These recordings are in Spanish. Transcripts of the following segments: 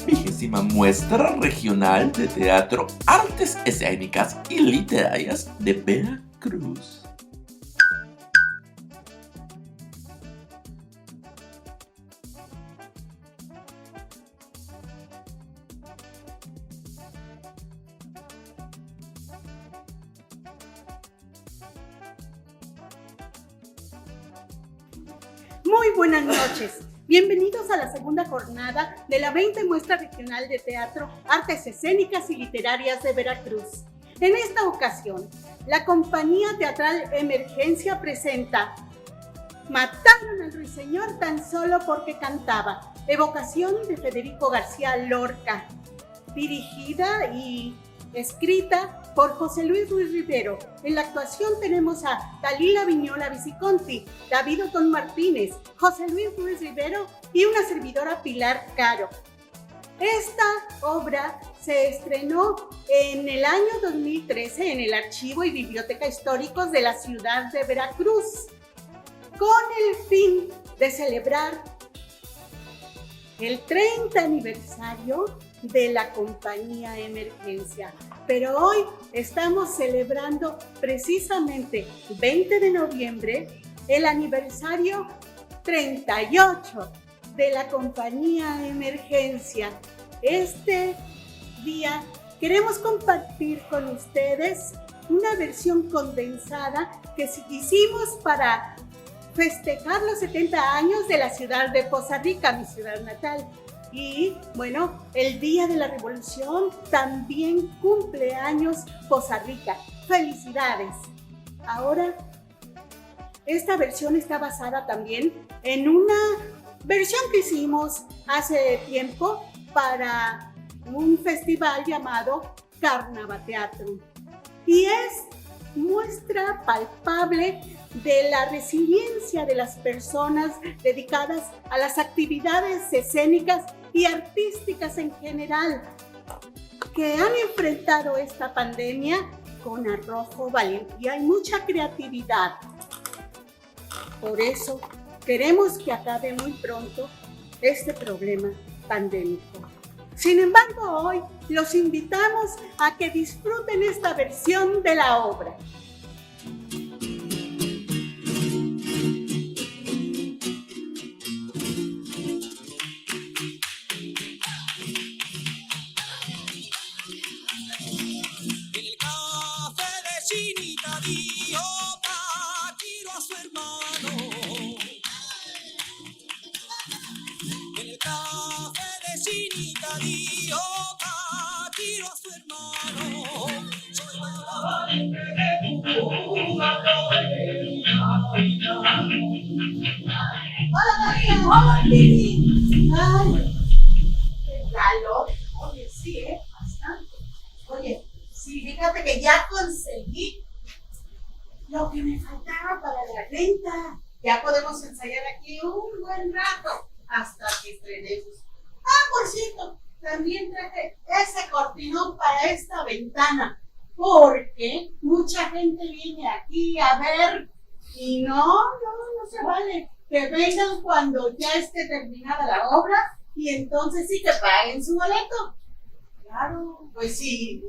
Vigésima muestra regional de teatro, artes escénicas y literarias de Veracruz. Muy buenas noches. Bienvenidos a la segunda jornada de la 20 Muestra Regional de Teatro, Artes Escénicas y Literarias de Veracruz. En esta ocasión, la compañía teatral Emergencia presenta Mataron al ruiseñor tan solo porque cantaba, evocación de Federico García Lorca, dirigida y escrita por José Luis Ruiz Rivero. En la actuación tenemos a Dalila Viñola Viciconti, David Otón Martínez, José Luis Ruiz Rivero y una servidora, Pilar Caro. Esta obra se estrenó en el año 2013 en el Archivo y Biblioteca Históricos de la ciudad de Veracruz, con el fin de celebrar el 30 aniversario de la compañía Emergencia. Pero hoy estamos celebrando precisamente 20 de noviembre el aniversario 38 de la compañía Emergencia. Este día queremos compartir con ustedes una versión condensada que hicimos para festejar los 70 años de la ciudad de Poza Rica, mi ciudad natal. Y bueno, el día de la Revolución también cumple años Poza Rica. ¡Felicidades! Ahora, esta versión está basada también en una versión que hicimos hace tiempo para un festival llamado Carnavateatro. Y es muestra palpable de la resiliencia de las personas dedicadas a las actividades escénicas y artísticas en general, que han enfrentado esta pandemia con arrojo, valentía y mucha creatividad. Por eso queremos que acabe muy pronto este problema pandémico. Sin embargo, hoy los invitamos a que disfruten esta versión de la obra. Hola María, hola Lili. Ay, qué calor. Oye, sí, bastante. Oye, sí, fíjate que ya conseguí lo que me faltaba para la renta. Ya podemos ensayar aquí un buen rato hasta que estrenemos. Ah, por cierto, también traje ese cortinón para esta ventana, porque mucha gente viene aquí a ver y no se vale. Que vengan cuando ya esté terminada la obra y entonces sí que paguen su boleto. Claro, pues sí.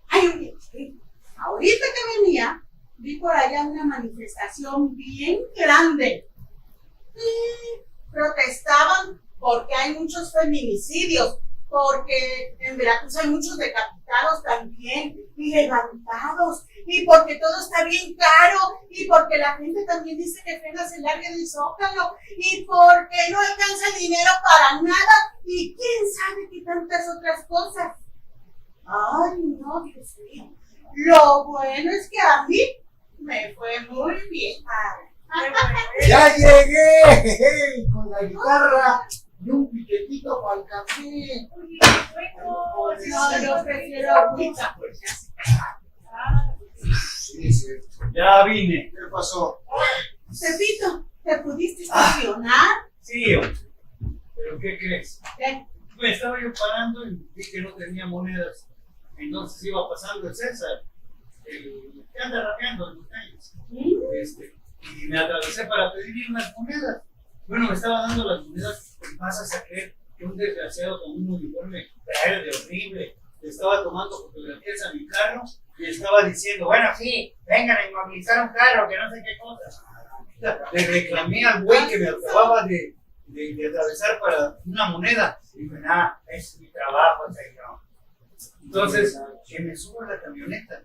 Ay, oye, ahorita que venía, vi por allá una manifestación bien grande. Y protestaban porque hay muchos feminicidios, porque en Veracruz hay muchos decapitados también y levantados, y porque todo está bien caro, y porque la gente también dice que apenas se largue del Zócalo, y porque no alcanza el dinero para nada, y quién sabe qué tantas otras cosas. Ay, no, Dios mío. Lo bueno es que a mí me fue muy bien. ¡Ya llegué! Con la guitarra y un piquetito para el café. No, prefiero agüita. Ya vine. ¿Qué pasó? Pepito, ¿te pudiste estacionar? Sí, hombre. ¿Pero qué crees? ¿Qué? Me estaba yo parando y vi que no tenía monedas. Entonces iba pasando el César, el que anda rapeando en los calles. Y me atravesé para pedir unas monedas. Bueno, me estaba dando las monedas, y pasas a creer que un desgraciado con un uniforme verde, horrible, le estaba tomando fotografías a mi carro y estaba diciendo, bueno, sí, vengan a inmovilizar un carro, que no sé qué cosa. Le reclamé al güey que me acababa de atravesar para una moneda. Y dije, es mi trabajo, señor. Entonces, que me subo a la camioneta,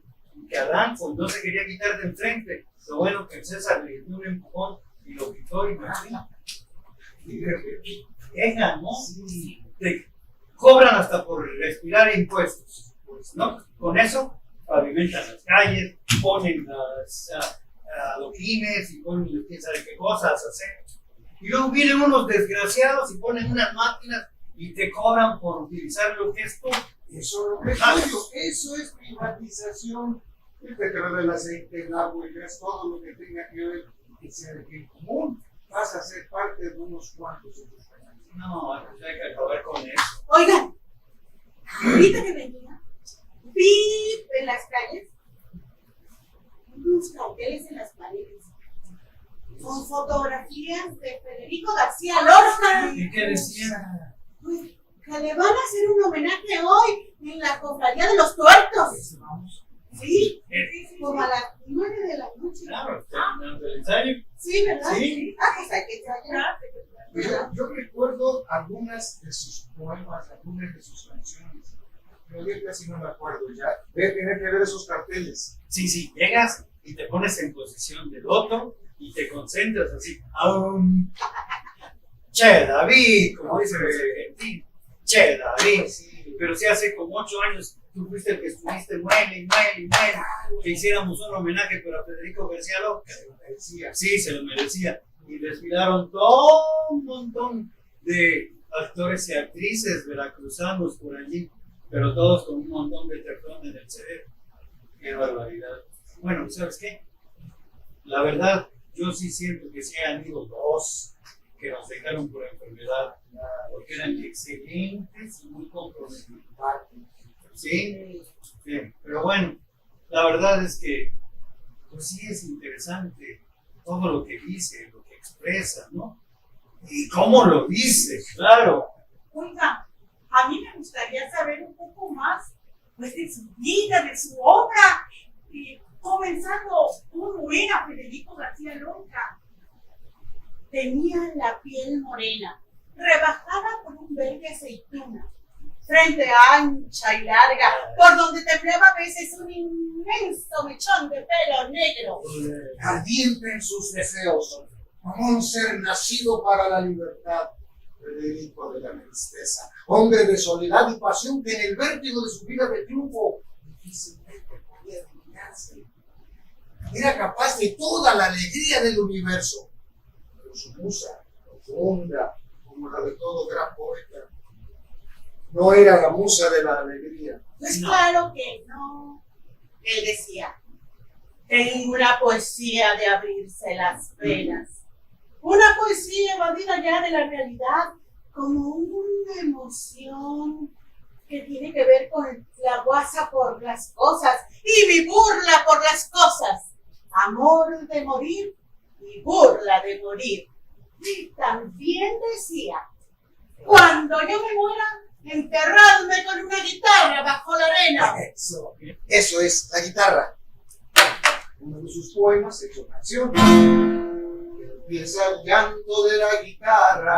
que arranco, no se quería quitar de enfrente. Lo bueno que el César le dio un empujón y lo quitó y me fui. Y venga, ¿no? Te cobran hasta por respirar impuestos, pues, ¿no? Con eso pavimentan las calles, ponen las adoquines y ponen quién sabe qué cosas hacer. Y luego vienen unos desgraciados y ponen unas máquinas y te cobran por utilizar lo que es tú. Eso es privatización. El petróleo, el aceite, el agua, el gas, todo lo que tenga que ver que sea de bien común, vas a ser parte de unos cuantos de los países. No, hay que acabar con eso. Oigan, ahorita que venía, vi en las calles unos carteles en las paredes con fotografías de Federico García Lorca. ¿Y qué decía? Pues, que le van a hacer un homenaje hoy en la cofradía de los tuertos. Sí, como a las 9 de la noche. Claro, terminando el ensayo. Sí, ¿verdad? Sí. Pues hay que ensayar. Yo recuerdo algunas de sus poemas, algunas de sus canciones, pero yo casi no me acuerdo ya. Debe tener que ver esos carteles. Sí, llegas y te pones en posición de loto y te concentras así. Che, David, como dicen los argentinos. Che, David. Sí. Pero sí hace como 8 años tú fuiste el que estuviste muele, que hiciéramos un homenaje para Federico García Lorca. Se lo merecía. Sí, se lo merecía. Y desfilaron todo un montón de actores y actrices veracruzanos por allí, pero todos con un montón de teflón en el cerebro. Qué barbaridad. Bueno, ¿sabes qué? La verdad, yo sí siento que sí han ido 2 que nos dejaron por enfermedad, porque eran excelentes y muy comprometidos. Sí, pero bueno, la verdad es que pues sí es interesante todo lo que dice, lo que expresa, ¿no? Y cómo lo dice, claro. Oiga, a mí me gustaría saber un poco más pues, de su vida, de su obra, comenzando cómo era Federico García Lorca. Tenía la piel morena, rebajada por un verde aceituna, frente ancha y larga, por donde temblaba a veces un inmenso mechón de pelo negro. Ardiente en sus deseos, como un ser nacido para la libertad, Federico de la tristeza, hombre de soledad y pasión que en el vértigo de su vida de triunfo difícilmente podía dominarse. Era capaz de toda la alegría del universo, pero su musa, profunda, como la de todo gran poeta, no era la musa de la alegría. Pues claro que no. Él decía, tengo una poesía de abrirse las venas. Una poesía evadida ya de la realidad, como una emoción que tiene que ver con la guasa por las cosas y mi burla por las cosas. Amor de morir y burla de morir. Y también decía, cuando yo me muera, enterradme con una guitarra bajo la arena. Eso es la guitarra. Uno de sus poemas hecho canción. Empieza el llanto de la guitarra.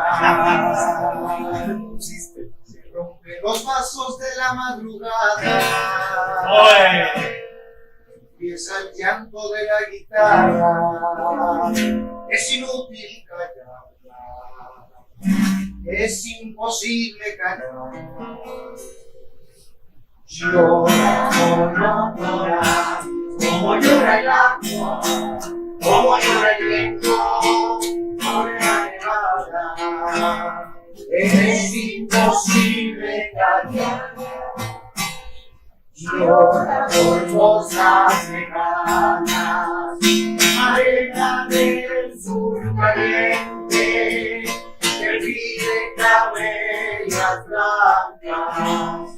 Se rompen los vasos de la madrugada. Empieza el llanto de la guitarra. Es inútil callarla. Es imposible callar. Llora, llora, como llora el agua, como llora el viento, sobre la nevada. Es imposible callar. Llora por cosas lejanas, arena del sur caliente, que pide cabellas blancas.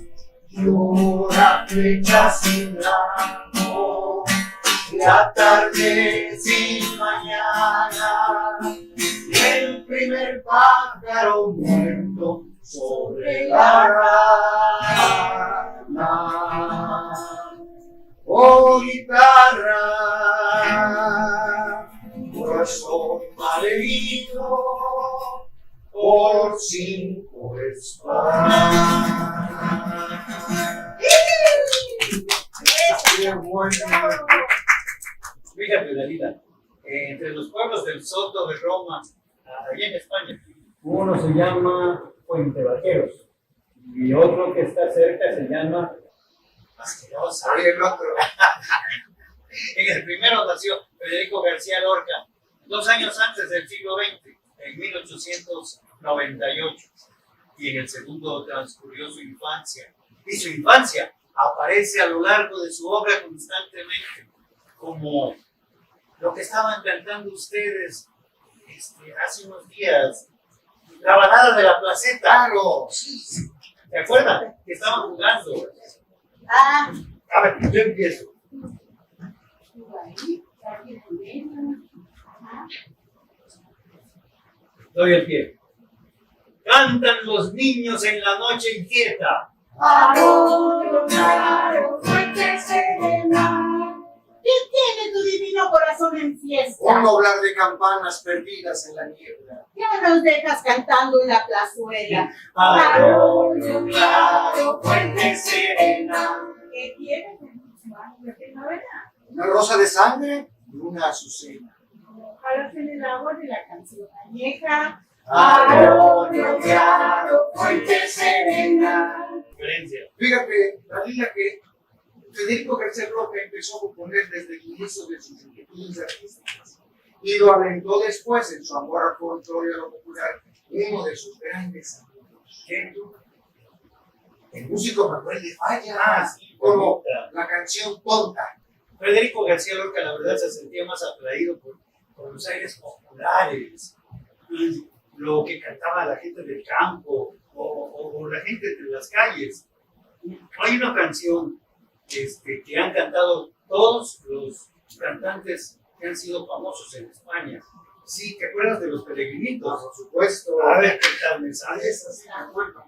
Llora flecha sin blanco, la tarde sin mañana, y el primer pájaro muerto sobre la rama. Oh guitarra, corazón malherido por 5 espadas. ¡Qué bueno! Fíjate, Dalila, entre los pueblos del Soto de Roma, allá en España, uno se llama Fuente Vaqueros y otro que está cerca se llama Asquerosa. Oye, el otro. En el primero nació Federico García Lorca, 2 años antes del siglo XX, en 1898, y en el segundo transcurrió su infancia. Y su infancia aparece a lo largo de su obra constantemente, como lo que estaban cantando ustedes hace unos días, la balada de la placeta. Claro, sí. ¿Se acuerdan? Que estaban jugando. Ah, A ver, yo empiezo. Doy el pie. Cantan los niños en la noche inquieta. Arroyo claro, fuente serena. ¿qué tiene tu divino corazón en Un fiesta? doblar de campanas perdidas en la niebla. Ya nos dejas cantando en la plazuela. Arroyo claro, fuente serena. ¿Qué tienes en tus manos de primavera? Una rosa de sangre y una azucena. Ojalá en el agua de la canción añeja. Arroyo claro, fuente serena. Diferencia. Fíjate, Dalila, que Federico García Lorca empezó a componer desde el inicio de sus inquietudes artísticas y lo alentó después en su amor al folclore y a lo popular, uno de sus grandes amigos. ¿Quién tú? El músico Manuel de Falla, Sí, como bonita. la canción Tonta. Federico García Lorca, la verdad, se sentía más atraído por los aires populares y lo que cantaba la gente del campo o la gente de las calles. Hay una canción que han cantado todos los cantantes que han sido famosos en España. Sí, ¿te acuerdas de los Peregrinitos? Por supuesto. A ver qué tal me sale. Esa sí me acuerdo.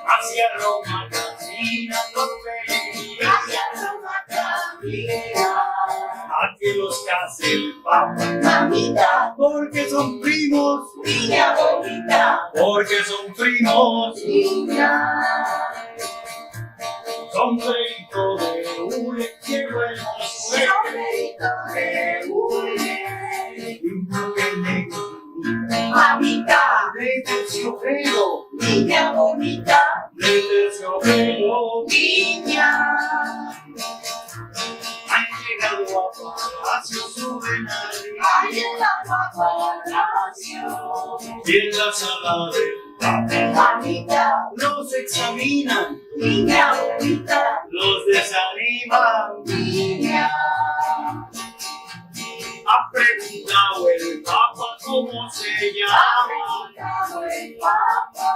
Hacia Roma caminan los peregrinos, Hacia Roma camina. a que los case el Papa, Mamita, porque son primos, niña bonita, porque son primos. niña. Sombrerito de hule, qué buen mozuelo, Sombrerito de hule. y un bloque negro Mamita, de terciopelo, niña bonita, de terciopelo. niña. Han llegado a Palacio, suben arriba, Ay, en la palacio. y en la sala del Papa Mamita, los examinan, niña bonita, los desaniman. niña. Ha preguntado el Papa cómo se Ha llama. preguntado el Papa.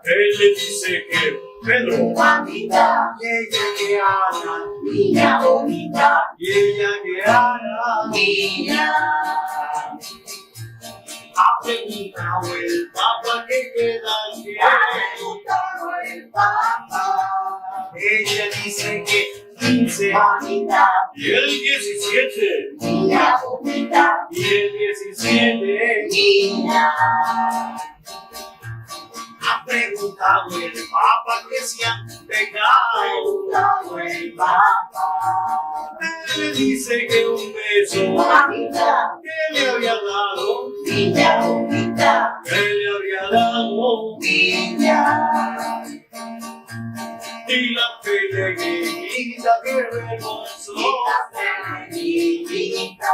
Él le dice que Pedro, Mamita, y ella que Ana, niña bonita, y ella que Ana. niña. Ha preguntado el Papa que queda Ha bien. preguntado el Papa. Ella dice que 15 Mamita, y el 17 niña bonita, y el 17. niña. Ha preguntado el Papa que se han Ha pegado. preguntado el Papa. Él le dice que un beso Mamita, que le había dado, niña bonita, que le había dado. niña. Y la peregrinita que vergonzó, Niña peregrina,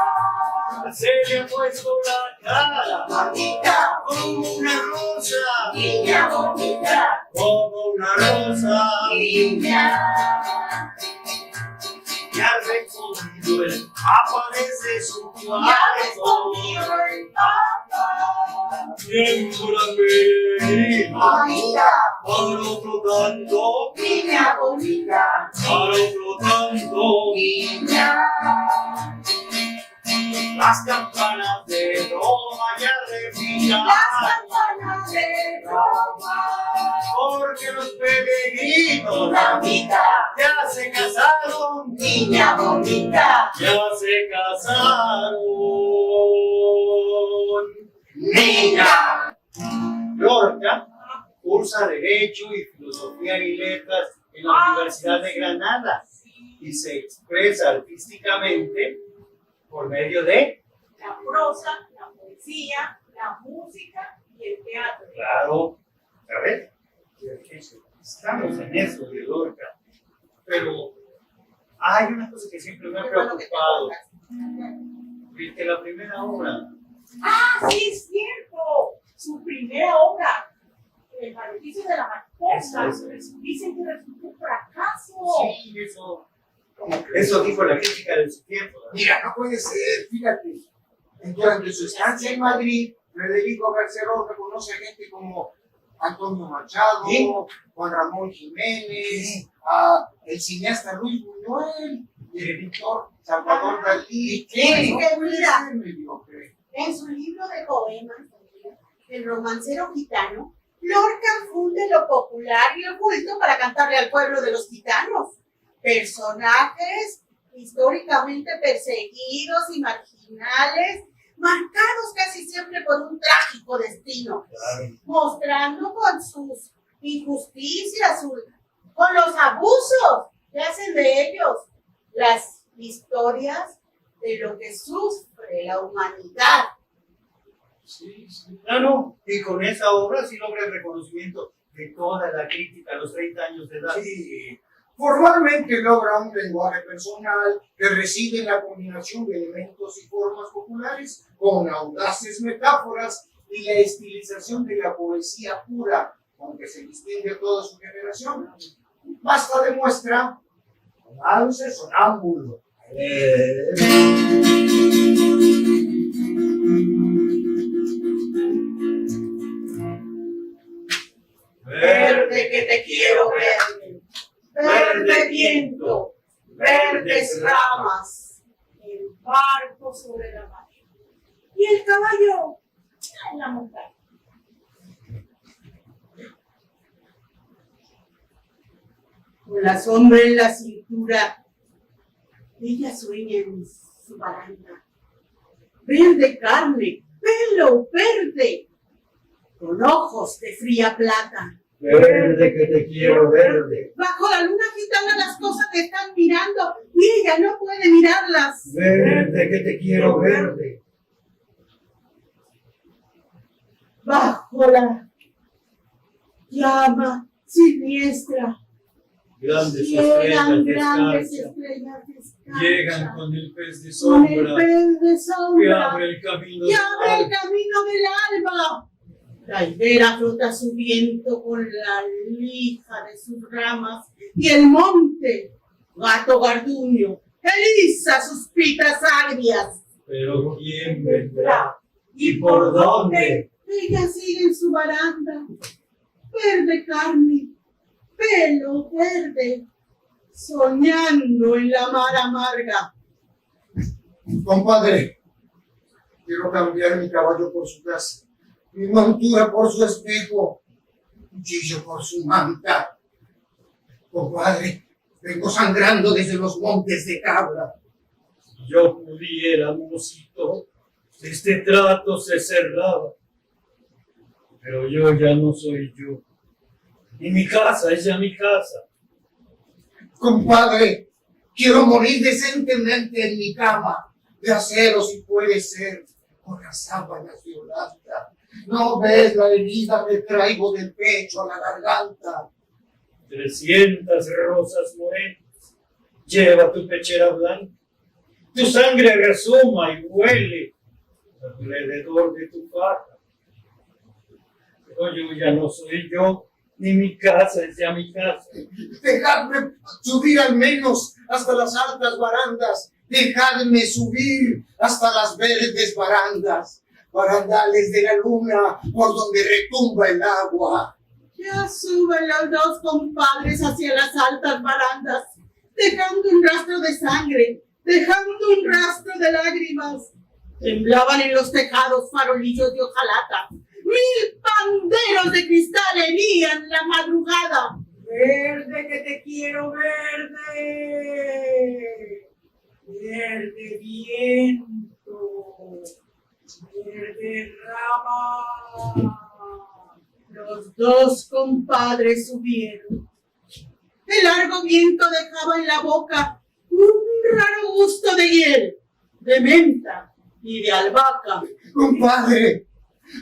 Se le ha puesto la cara bonita, como una rosa, niña bonita, como una rosa. niña. Ya ha recogido el papa desde su Ya cuarto, respondió el papa. viendo la peregrina, Bonita, aro flotando, niña bonita, aro flotando. niña. Las campanas de Roma ya repican, Las campanas de Roma. porque los peregrinos Mamita, ya se casaron, niña bonita, ya se casaron. niña. Lorca cursa Derecho y Filosofía y Letras en la Universidad de Granada y se expresa artísticamente por medio de, La prosa, la poesía, la música y el teatro. claro, ¿sabes? Estamos en eso de Lorca, pero hay una cosa que siempre me ha preocupado, que la primera obra, Ah, sí, es cierto. Su primera obra, El maleficio de la mariposa. Eso. Dicen que resultó un fracaso. sí, eso dijo la crítica de su tiempo, ¿no? Mira, no puede ser, fíjate. Durante su estancia en Madrid, Federico García Lorca conoce a gente como Antonio Machado, ¿Sí? Juan Ramón Jiménez, a el cineasta Luis Buñuel y el editor Salvador Dalí. Es No que puede mira. ser mediocre. En su libro de poemas, El romancero gitano, Lorca funde lo popular y lo oculto para cantarle al pueblo de los gitanos. Personajes históricamente perseguidos y marginales, marcados casi siempre por un trágico destino, mostrando con sus injusticias, con los abusos que hacen de ellos, las historias de lo que sufre la humanidad. Sí. Claro, y con esa obra sí logra el reconocimiento de toda la crítica a los 30 años de edad. Sí. Formalmente logra un lenguaje personal que reside en la combinación de elementos y formas populares con audaces metáforas y la estilización de la poesía pura, aunque se distingue a toda su generación. Basta demuestra romance sonámbulo. Verde que te quiero ver, verde viento, verdes ramas, el barco sobre la mar y el caballo en la montaña. Con la sombra en la cintura, ella sueña en su baranda. Verde carne, pelo verde, con ojos de fría plata. Verde que te quiero verde, Bajo la luna gitana las cosas te están mirando y ella no puede mirarlas. verde que te quiero verde. Bajo la llama siniestra, Grandes llegan estrellas grandes descalzas, estrellas descalzas, llegan con el pez de con el sombra pez de que sombra abre el camino y del abre el mar. camino del alba. La higuera frota su viento con la lija de sus ramas y el monte, gato garduño, eriza sus pitas agrias. Pero ¿quién vendrá? ¿Y por dónde? Ella sigue en su baranda, verde carne, pelo verde, soñando en la mar amarga. Compadre, quiero cambiar mi caballo por su casa, mi montura por su espejo, cuchillo por su manta. Compadre, vengo sangrando desde los montes de Cabra. Si yo pudiera, mocito, este trato se cerraba. Pero yo ya no soy yo. Y mi casa es ya mi casa. Compadre, quiero morir decentemente en mi cama, de acero si puede ser, con las sábanas de Holanda. No ves la herida que traigo del pecho a la garganta. 300 rosas morenas lleva tu pechera blanca. Tu sangre resuma y huele alrededor de tu faja. Pero yo ya no soy yo, ni mi casa es ya mi casa. Dejadme subir al menos hasta las altas barandas. Dejadme subir hasta las verdes barandas. Barandales de la luna por donde retumba el agua. Ya suben los dos compadres hacia las altas barandas, dejando un rastro de sangre, dejando un rastro de lágrimas. Temblaban en los tejados farolillos de hojalata. 1000 panderos de cristal herían la madrugada. Verde que te quiero, verde. Verde viento. Verde rama. Los dos compadres subieron. El largo viento dejaba en la boca un raro gusto de hiel, de menta y de albahaca. Compadre,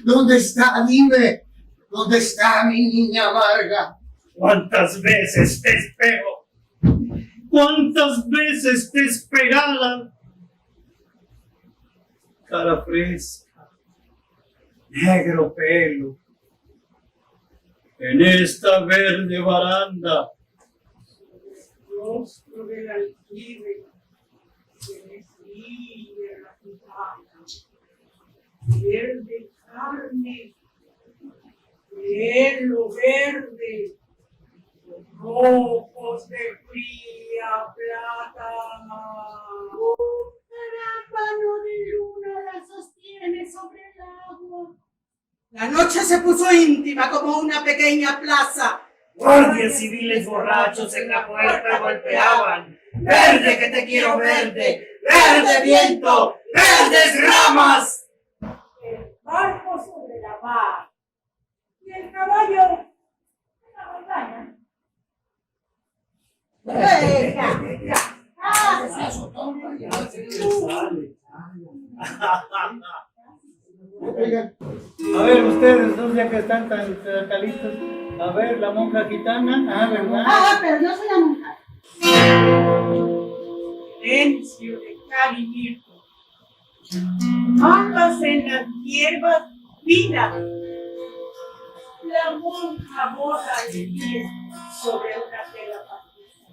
¿dónde está? Dime, ¿dónde está mi niña amarga? ¿Cuántas veces te espero? ¿Cuántas veces te esperaba? Cara fresca, negro pelo, en esta verde baranda. Rostro del aljibe, que me sigue la gitana. Verde carne, pelo verde, ojos de fría plata. Un rábano de luna la sostiene sobre el agua. La noche se puso íntima como una pequeña plaza. Guardias civiles borrachos en la puerta golpeaban. Verde que te quiero, verde. Verde viento. Verdes ramas. El barco sobre la mar y el caballo en la montaña. Oigan, A ver, ustedes dos ya que están tan listos. A ver, la monja gitana. ¿Verdad? Pero no soy la monja. Silencio de cal y mirto. Matas en las hierbas finas. La monja borra de pie sobre una tela pastiza.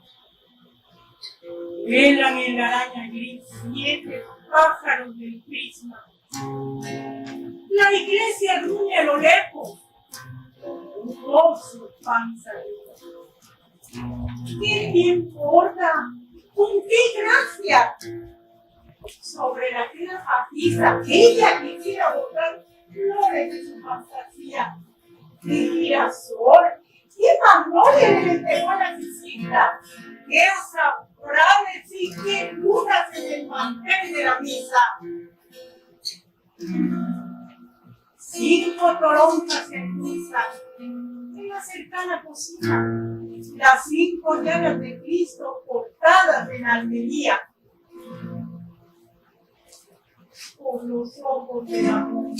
Velan en la araña gris 7 pájaros del prisma. La iglesia gruñe a lo lejos. Un gozo panza arriba. ¿Qué te importa? ¿Con qué gracia? Sobre la tela pastiza, ella quisiera botar flores de su fantasía. ¡Qué girasol! ¡Qué magnolia de lentejuelas distintas! ¡Qué azafranes y qué lunas en el mantel de la misa! 5 toronjas se cruzan en la cercana cocina. Las 5 llagas de Cristo cortadas en almería. Por los ojos del amor.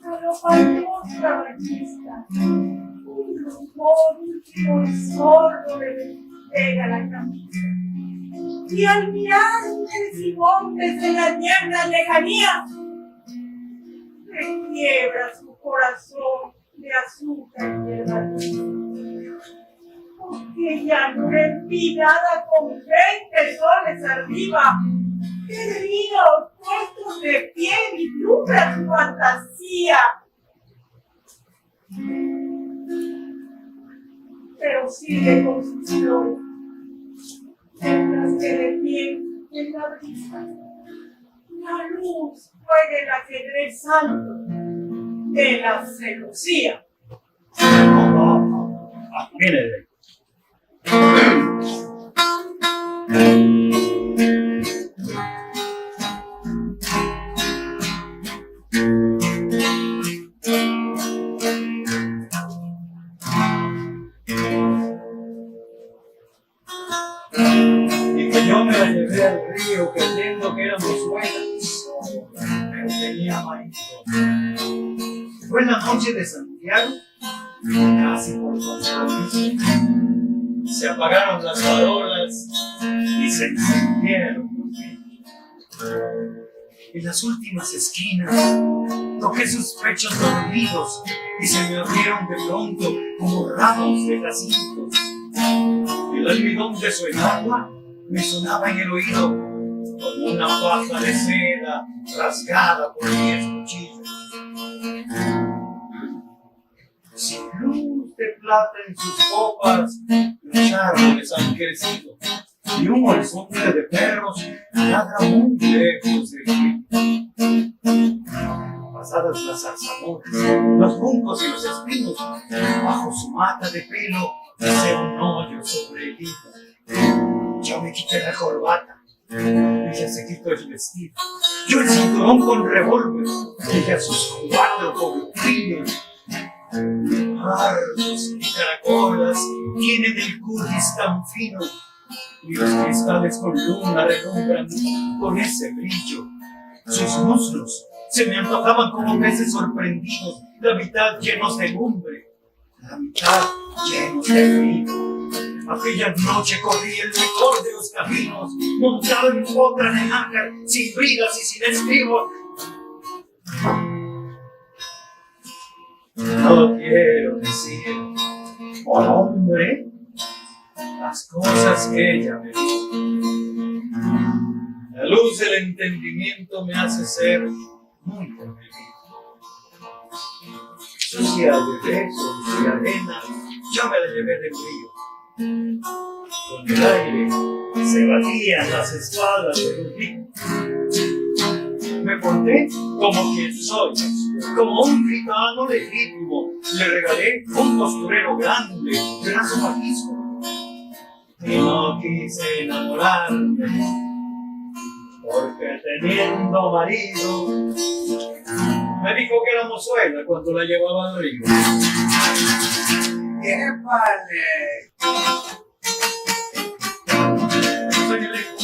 Galopante revista, un rumor último y sordo le pega la camisa. Y al mirar el Simón desde la tierna lejanía, requiebra su corazón de azúcar y de porque ya no le vi nada con 20 soles arriba. ¡Qué ríos puestos de pie vislumbra su fantasía! Pero sigue con sus flores, mientras que de pie en la brisa, la luz juega el ajedrez alto de la celosía. Mire. Yo me la llevé al río creyendo que éramos buenas, pero tenía maíz. Fue la noche de Santiago, casi por compromiso. Se apagaron las farolas y se encendieron los niños. En las últimas esquinas toqué sus pechos dormidos y se me abrieron de pronto como ramos de jacintos. El almidón de su enagua me sonaba en el oído como una faja de seda rasgada por 10 cuchillos. Sin luz de plata en sus copas, los árboles han crecido y un horizonte de perros ladra muy lejos del río. Pasadas las zarzamoras, los juncos y los espinos, bajo su mata de pelo hice un hoyo sobre el hilo. Yo me quité la corbata, ella se quitó el vestido, yo el cinturón con revólver, ella sus 4 colmillos. Pardos y caracolas tienen el cutis tan fino y los cristales con luna relumbran con ese brillo. Sus muslos se me antojaban como peces sorprendidos, la mitad llenos de lumbre, la mitad llenos de frío. Aquella noche corrí el mejor de los caminos, montado en otra de nácar, sin bridas y sin estribos. No quiero decir, por hombre, las cosas que ella me dijo. La luz del entendimiento me hace ser muy convivido. Sucia de besos y arena, yo me la llevé del río. Con el aire se batían las espadas del río. Me porté como quien soy, como un gitano legítimo. Le regalé un costurero grande, brazo maquisco. Y no quise enamorarme, porque teniendo marido, me dijo que era mozuela cuando la llevaba al río. ¡Épale! Soy el eco.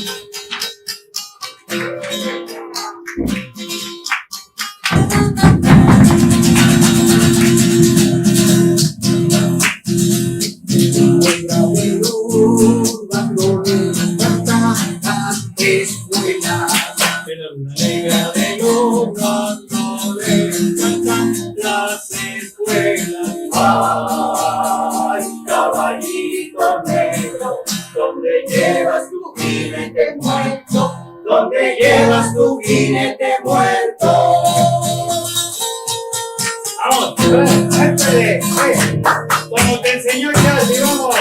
En la luna negra de luna no le encantan las escuelas. Ay, caballito negro, ¿dónde llevas tu jinete muerto? ¿Dónde llevas tu jinete muerto? Vamos, échale, como te enseñó Charlie, vamos.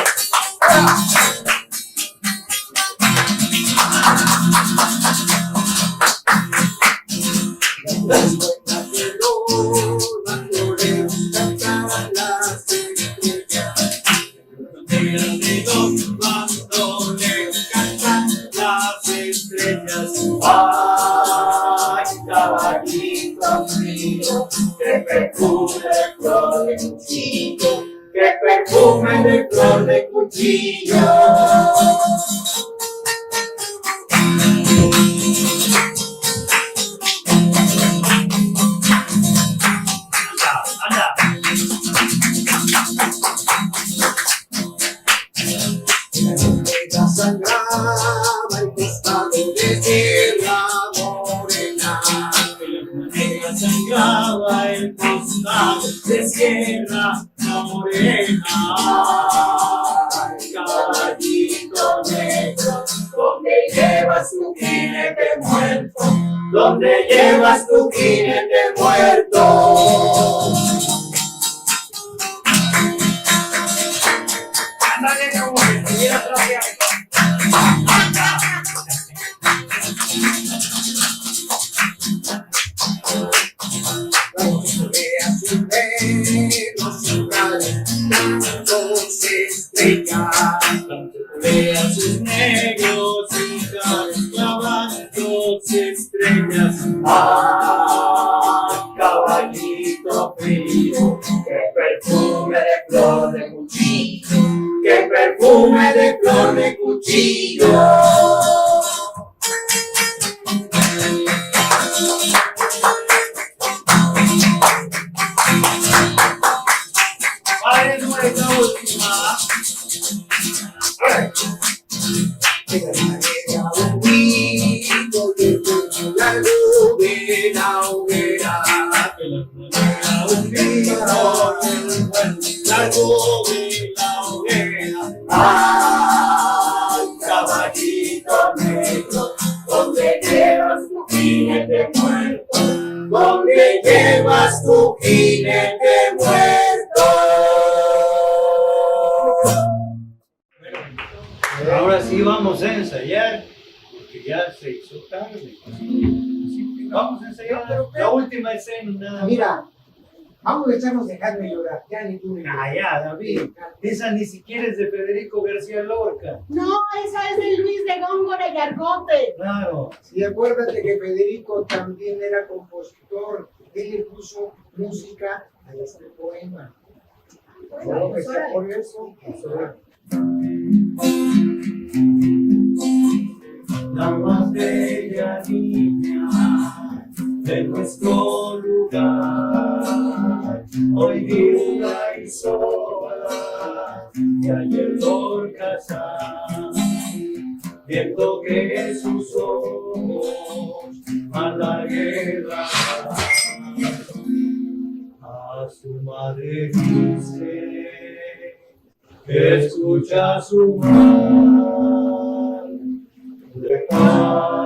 Ay, caballito mío, qué perfume de flor de cuchillo, qué perfume de flor de cuchillo. Anda. Ella sangraba el costado de tierra morena. Negra sangraba el costado de Sierra Morena. Ay, caballito negro, ¿dónde llevas tu jinete muerto? ¿Dónde llevas tu jinete muerto? Ándale, como que estuviera trapeando. Vea sus dedos centrales, dos estrellas. Vea sus negros y clavando estrellas. Ay, caballito frío, qué perfume de flor de cuchillo, qué perfume de flor de cuchillo. Padre nuestra última. Ella me llega un grito de Ay, caballito negro, ¿dónde llevas tu jinete muerto? ¿Dónde llevas tu jinete muerto? Bueno, ahora sí vamos a ensayar, porque ya se hizo tarde. Vamos a ensayar la última escena, nada más. Mira, vamos a echarnos dejarme llorar. Ya ni tú ni yo. Ya, David, esa ni siquiera es de Federico García Lorca. No, esa es de Luis de Góngora y Argote. Claro. Y acuérdate que Federico también era compositor. Él le puso música a este poema. Solo que sea por eso, pues, ahora. La más bella niña de nuestro lugar, hoy viuda y sola, y ayer Lorca viendo que sus ojos a la guerra, a su madre dice que escucha su mal, dejadme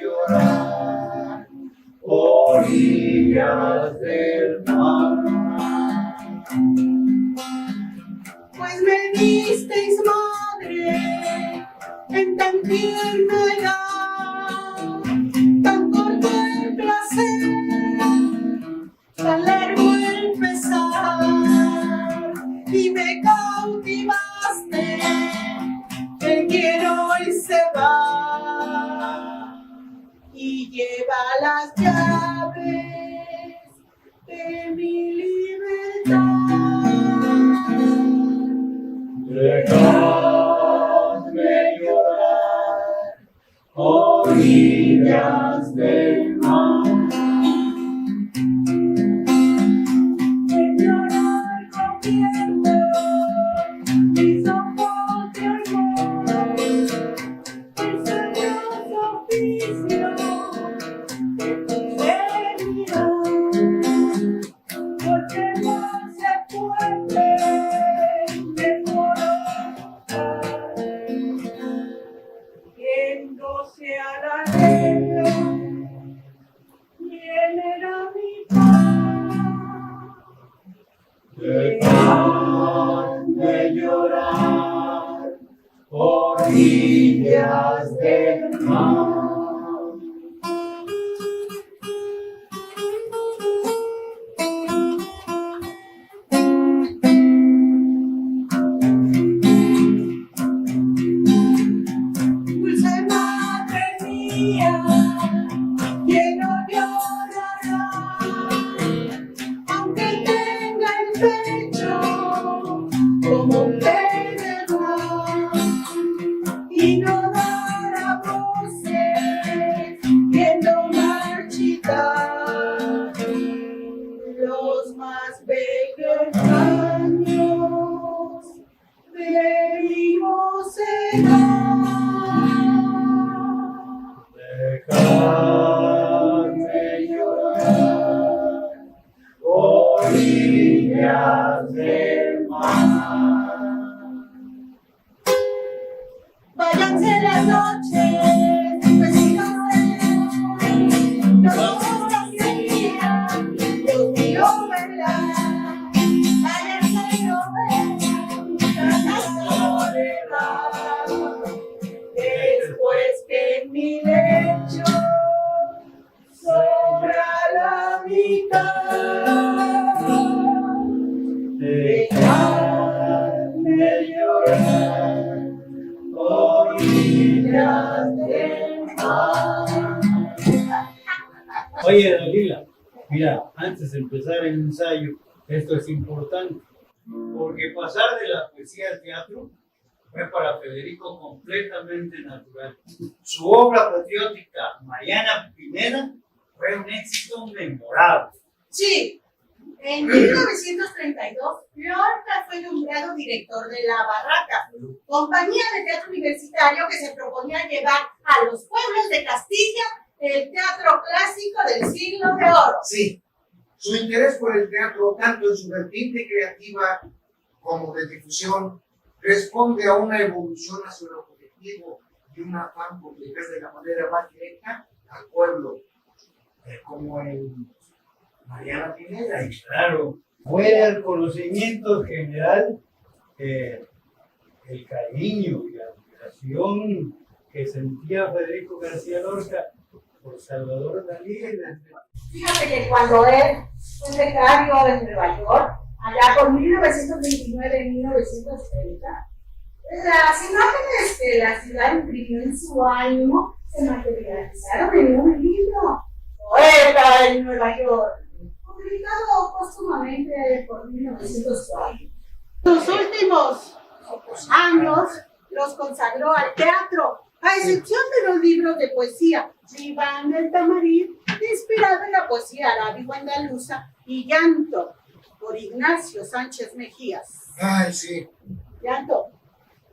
llorar orillas del mar. Pues me disteis madre en tan tierna edad, tan corto el placer, tan largo el pesar, y me cautivaste, el quiero hoy se va, y lleva las llaves de mi libertad. Dejadme llorar orillas del mar. Llorar conviento, mis ojos de amor, el sagrado oficio de tu serenidad, porque no se puede desmoronar, yéndose a la guerra, ¿quién era mi paz? Dejadme llorar orillas del mar. Dulce madre mía, ¿quién no llorará? Aunque tenga el pecho como un pedernal, y no dará voces viendo marchitar los más bellos años de mi mocedad. Dejadme llorar orillas del mar. Váyanse las noches, vecinos no son días, los míos verán. Váyanse no vean la soledad. Después que en mi lecho sobra la mitad, Dejadme llorar orillas del mar. Oye, Dalila, mira, antes de empezar el ensayo, esto es importante, porque pasar de la poesía al teatro fue para Federico completamente natural. Su obra patriótica, Mariana Pineda, fue un éxito memorable. Sí, en 1932, Lorca fue nombrado director de La Barraca, compañía de teatro universitario que se proponía llevar a los pueblos de Castilla el teatro clásico del siglo de oro. Sí, su interés por el teatro, tanto en su vertiente creativa como de difusión, responde a una evolución hacia el objetivo y un afán por llegar de la manera más directa al pueblo, como en Mariana Pineda. Claro, fue el conocimiento general, el cariño y la admiración que sentía Federico García Lorca por Salvador Dalí. Fíjate que cuando él fue becario en Nueva York, allá por 1929-1930, las imágenes que la ciudad imprimió en su ánimo se materializaron en un libro, Poeta en Nueva York, publicado póstumamente por 1904. Sus últimos años los consagró al teatro, a excepción de los libros de poesía Iván del Tamarit, inspirado en la poesía arábigo-andaluza, y Llanto, por Ignacio Sánchez Mejías. Ay, sí. Llanto.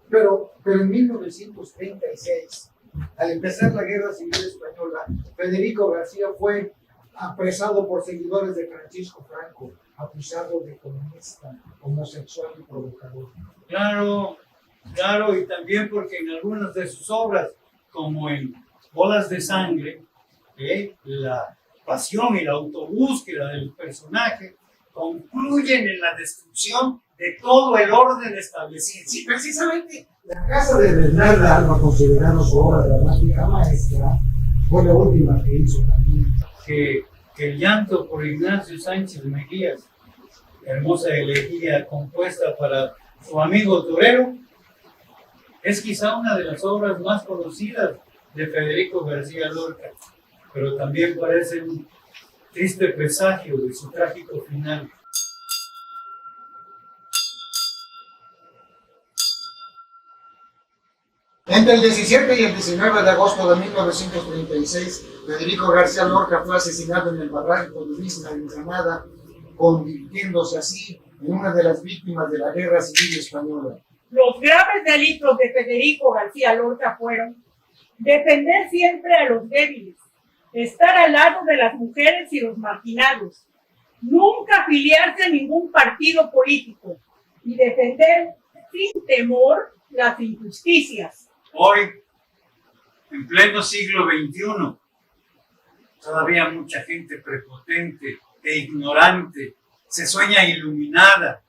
Pero en 1936, al empezar la Guerra Civil Española, Federico García fue apresado por seguidores de Francisco Franco, acusado de comunista, homosexual y provocador. Claro, claro, y también porque en algunas de sus obras, como en Bolas de Sangre, la pasión y la autobúsqueda del personaje concluyen en la destrucción de todo el orden establecido. Sí, precisamente. La Casa de Bernarda Alba, considerada su obra dramática maestra, fue la última que hizo también. Que el Llanto por Ignacio Sánchez Mejías, hermosa elegía compuesta para su amigo torero, es quizá una de las obras más conocidas de Federico García Lorca, pero también parece un triste presagio de su trágico final. Entre el 17 y el 19 de agosto de 1936, Federico García Lorca fue asesinado en el barranco de Vizna, en Granada, convirtiéndose así en una de las víctimas de la Guerra Civil Española. Los graves delitos de Federico García Lorca fueron defender siempre a los débiles, estar al lado de las mujeres y los marginados, nunca afiliarse a ningún partido político y defender sin temor las injusticias. Hoy, en pleno siglo XXI, todavía mucha gente prepotente e ignorante se sueña iluminada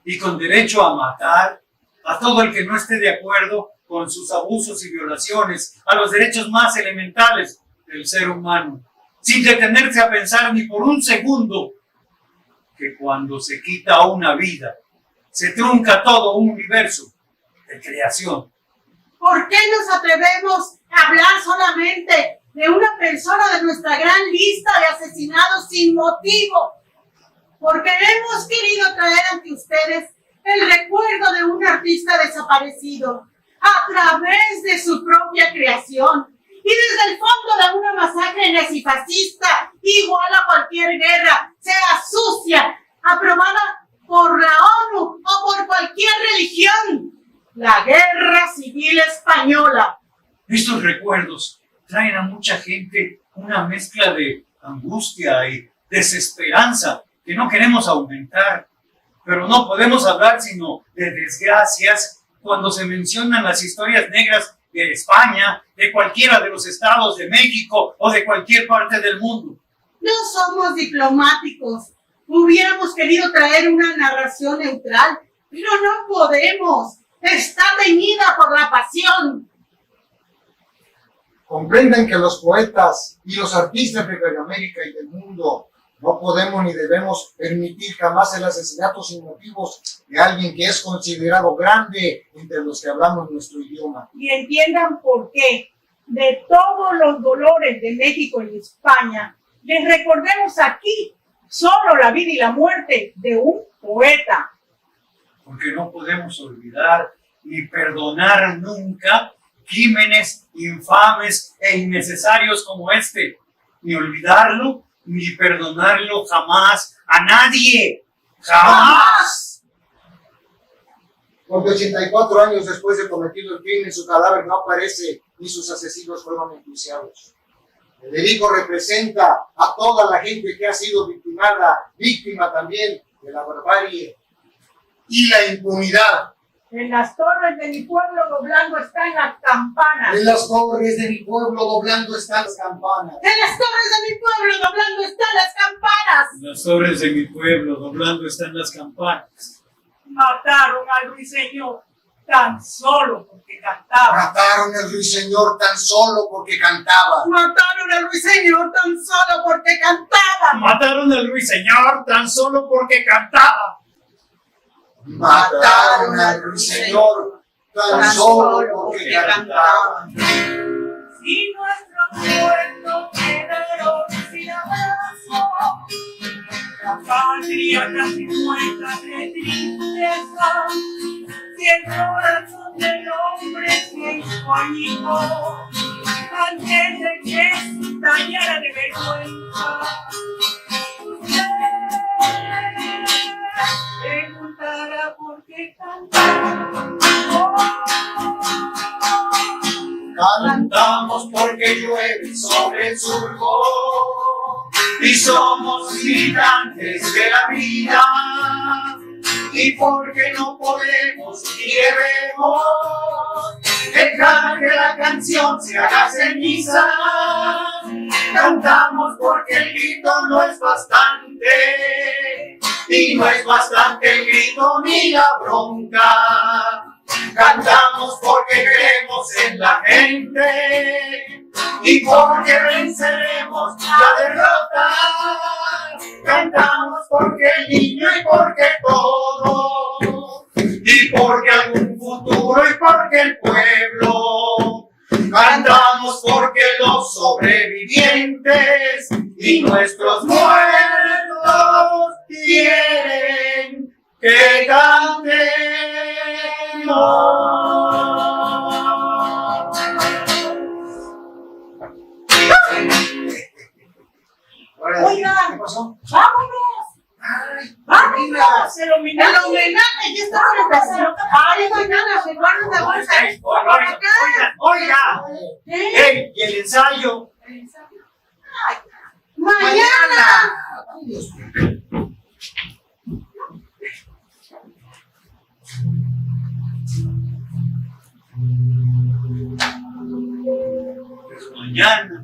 y con derecho a matar a todo el que no esté de acuerdo con sus abusos y violaciones a los derechos más elementales del ser humano, sin detenerse a pensar ni por un segundo que cuando se quita una vida, se trunca todo un universo de creación. ¿Por qué nos atrevemos a hablar solamente de una persona de nuestra gran lista de asesinados sin motivo? Porque hemos querido traer ante ustedes el recuerdo de un artista desaparecido a través de su propia creación y desde el fondo de una masacre nazifascista igual a cualquier guerra, sea sucia, aprobada por la ONU o por cualquier religión. La Guerra Civil Española. Estos recuerdos traen a mucha gente una mezcla de angustia y desesperanza que no queremos aumentar, pero no podemos hablar sino de desgracias cuando se mencionan las historias negras de España, de cualquiera de los estados de México o de cualquier parte del mundo. No somos diplomáticos. Hubiéramos querido traer una narración neutral, pero no podemos. Está teñida por la pasión. Comprendan que los poetas y los artistas de América y del mundo no podemos ni debemos permitir jamás el asesinato sin motivos de alguien que es considerado grande entre los que hablamos nuestro idioma. Y entiendan por qué, de todos los dolores de México y España, les recordemos aquí solo la vida y la muerte de un poeta. Porque no podemos olvidar ni perdonar nunca crímenes infames e innecesarios como este, ni olvidarlo ni perdonarlo jamás a nadie, jamás. Porque 84 años después de cometido el crimen, su cadáver no aparece ni sus asesinos fueron enjuiciados. Federico representa a toda la gente que ha sido víctima también de la barbarie y la impunidad En las torres de mi pueblo doblando están las campanas. En las torres de mi pueblo doblando están las campanas. En las torres de mi pueblo doblando están las campanas. En las torres de mi pueblo doblando están las campanas. Mataron al ruiseñor tan solo porque cantaba. Mataron al ruiseñor tan solo porque cantaba. Mataron al ruiseñor tan solo porque cantaba. Mataron al ruiseñor tan solo porque cantaba. Mataron al ruiseñor tan solo porque cantaba. Si nuestros muertos quedaron sin abrazo, la patria casi muerta de tristeza, si el corazón del hombre se hizo añijo, antes de que estallara de vergüenza, preguntará por qué cantaba. Cantamos porque llueve sobre el surco y somos gigantes de la vida, y porque no podemos ni debemos dejar que la canción se haga ceniza. Cantamos porque el grito no es bastante, y no es bastante el grito ni la bronca. Cantamos porque creemos en la gente y porque venceremos la derrota. Cantamos porque el niño y porque todo, y porque algún futuro y porque el pueblo. Cantamos porque los sobrevivientes y nuestros muertos quieren que cantemos. Oigan, ¿Qué pasó? ¡vámonos! ¡Vámonos! El homenaje ya está empezando. ¡Ay, mañana se guarda la bolsa! ¡Por acá! Oiga, ¿Qué? ¿y el ensayo? ¡Ay, ¡mañana! Ay, Dios mío. Pues mañana.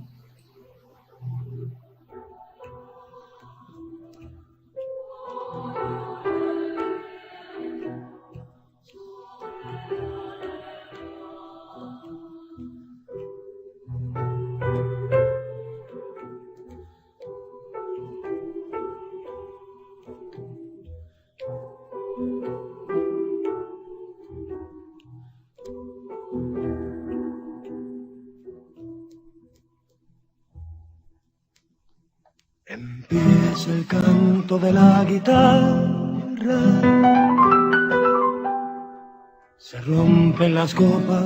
Empieza el canto de la guitarra, se rompen las copas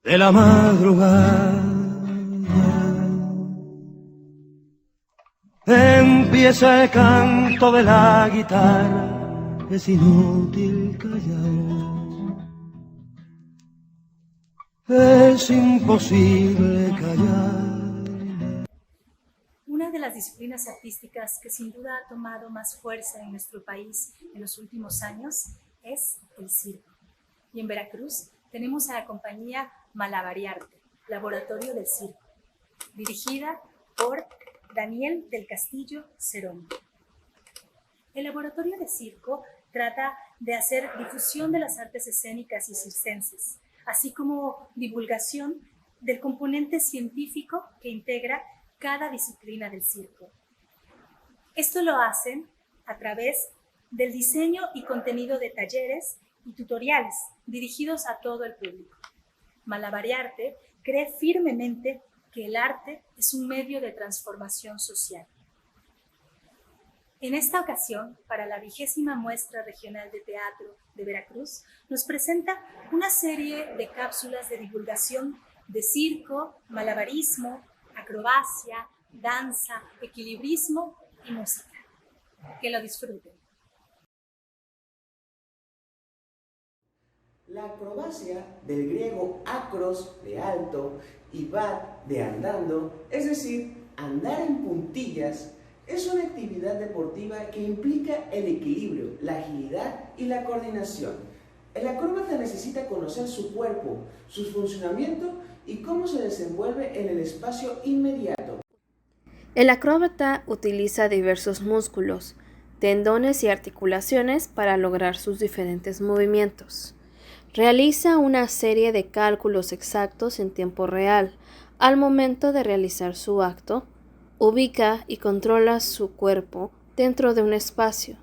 de la madrugada. Empieza el canto de la guitarra, es inútil callar, es imposible callar. Una de las disciplinas artísticas que sin duda ha tomado más fuerza en nuestro país en los últimos años es el circo. Y en Veracruz tenemos a la compañía Malavariarte, Laboratorio del Circo, dirigida por Daniel del Castillo Cerón. El Laboratorio de Circo trata de hacer difusión de las artes escénicas y circenses, así como divulgación del componente científico que integra cada disciplina del circo. Esto lo hacen a través del diseño y contenido de talleres y tutoriales dirigidos a todo el público. Malavariarte cree firmemente que el arte es un medio de transformación social. En esta ocasión, para la 20ª Muestra Regional de Teatro de Veracruz, nos presenta una serie de cápsulas de divulgación de circo, malabarismo, acrobacia, danza, equilibrismo y música. Que lo disfruten. La acrobacia, del griego acros, de alto, y bat, de andando, es decir, andar en puntillas, es una actividad deportiva que implica el equilibrio, la agilidad y la coordinación. El acróbata necesita conocer su cuerpo, su funcionamiento y cómo se desenvuelve en el espacio inmediato. El acróbata utiliza diversos músculos, tendones y articulaciones para lograr sus diferentes movimientos. Realiza una serie de cálculos exactos en tiempo real al momento de realizar su acto, ubica y controla su cuerpo dentro de un espacio,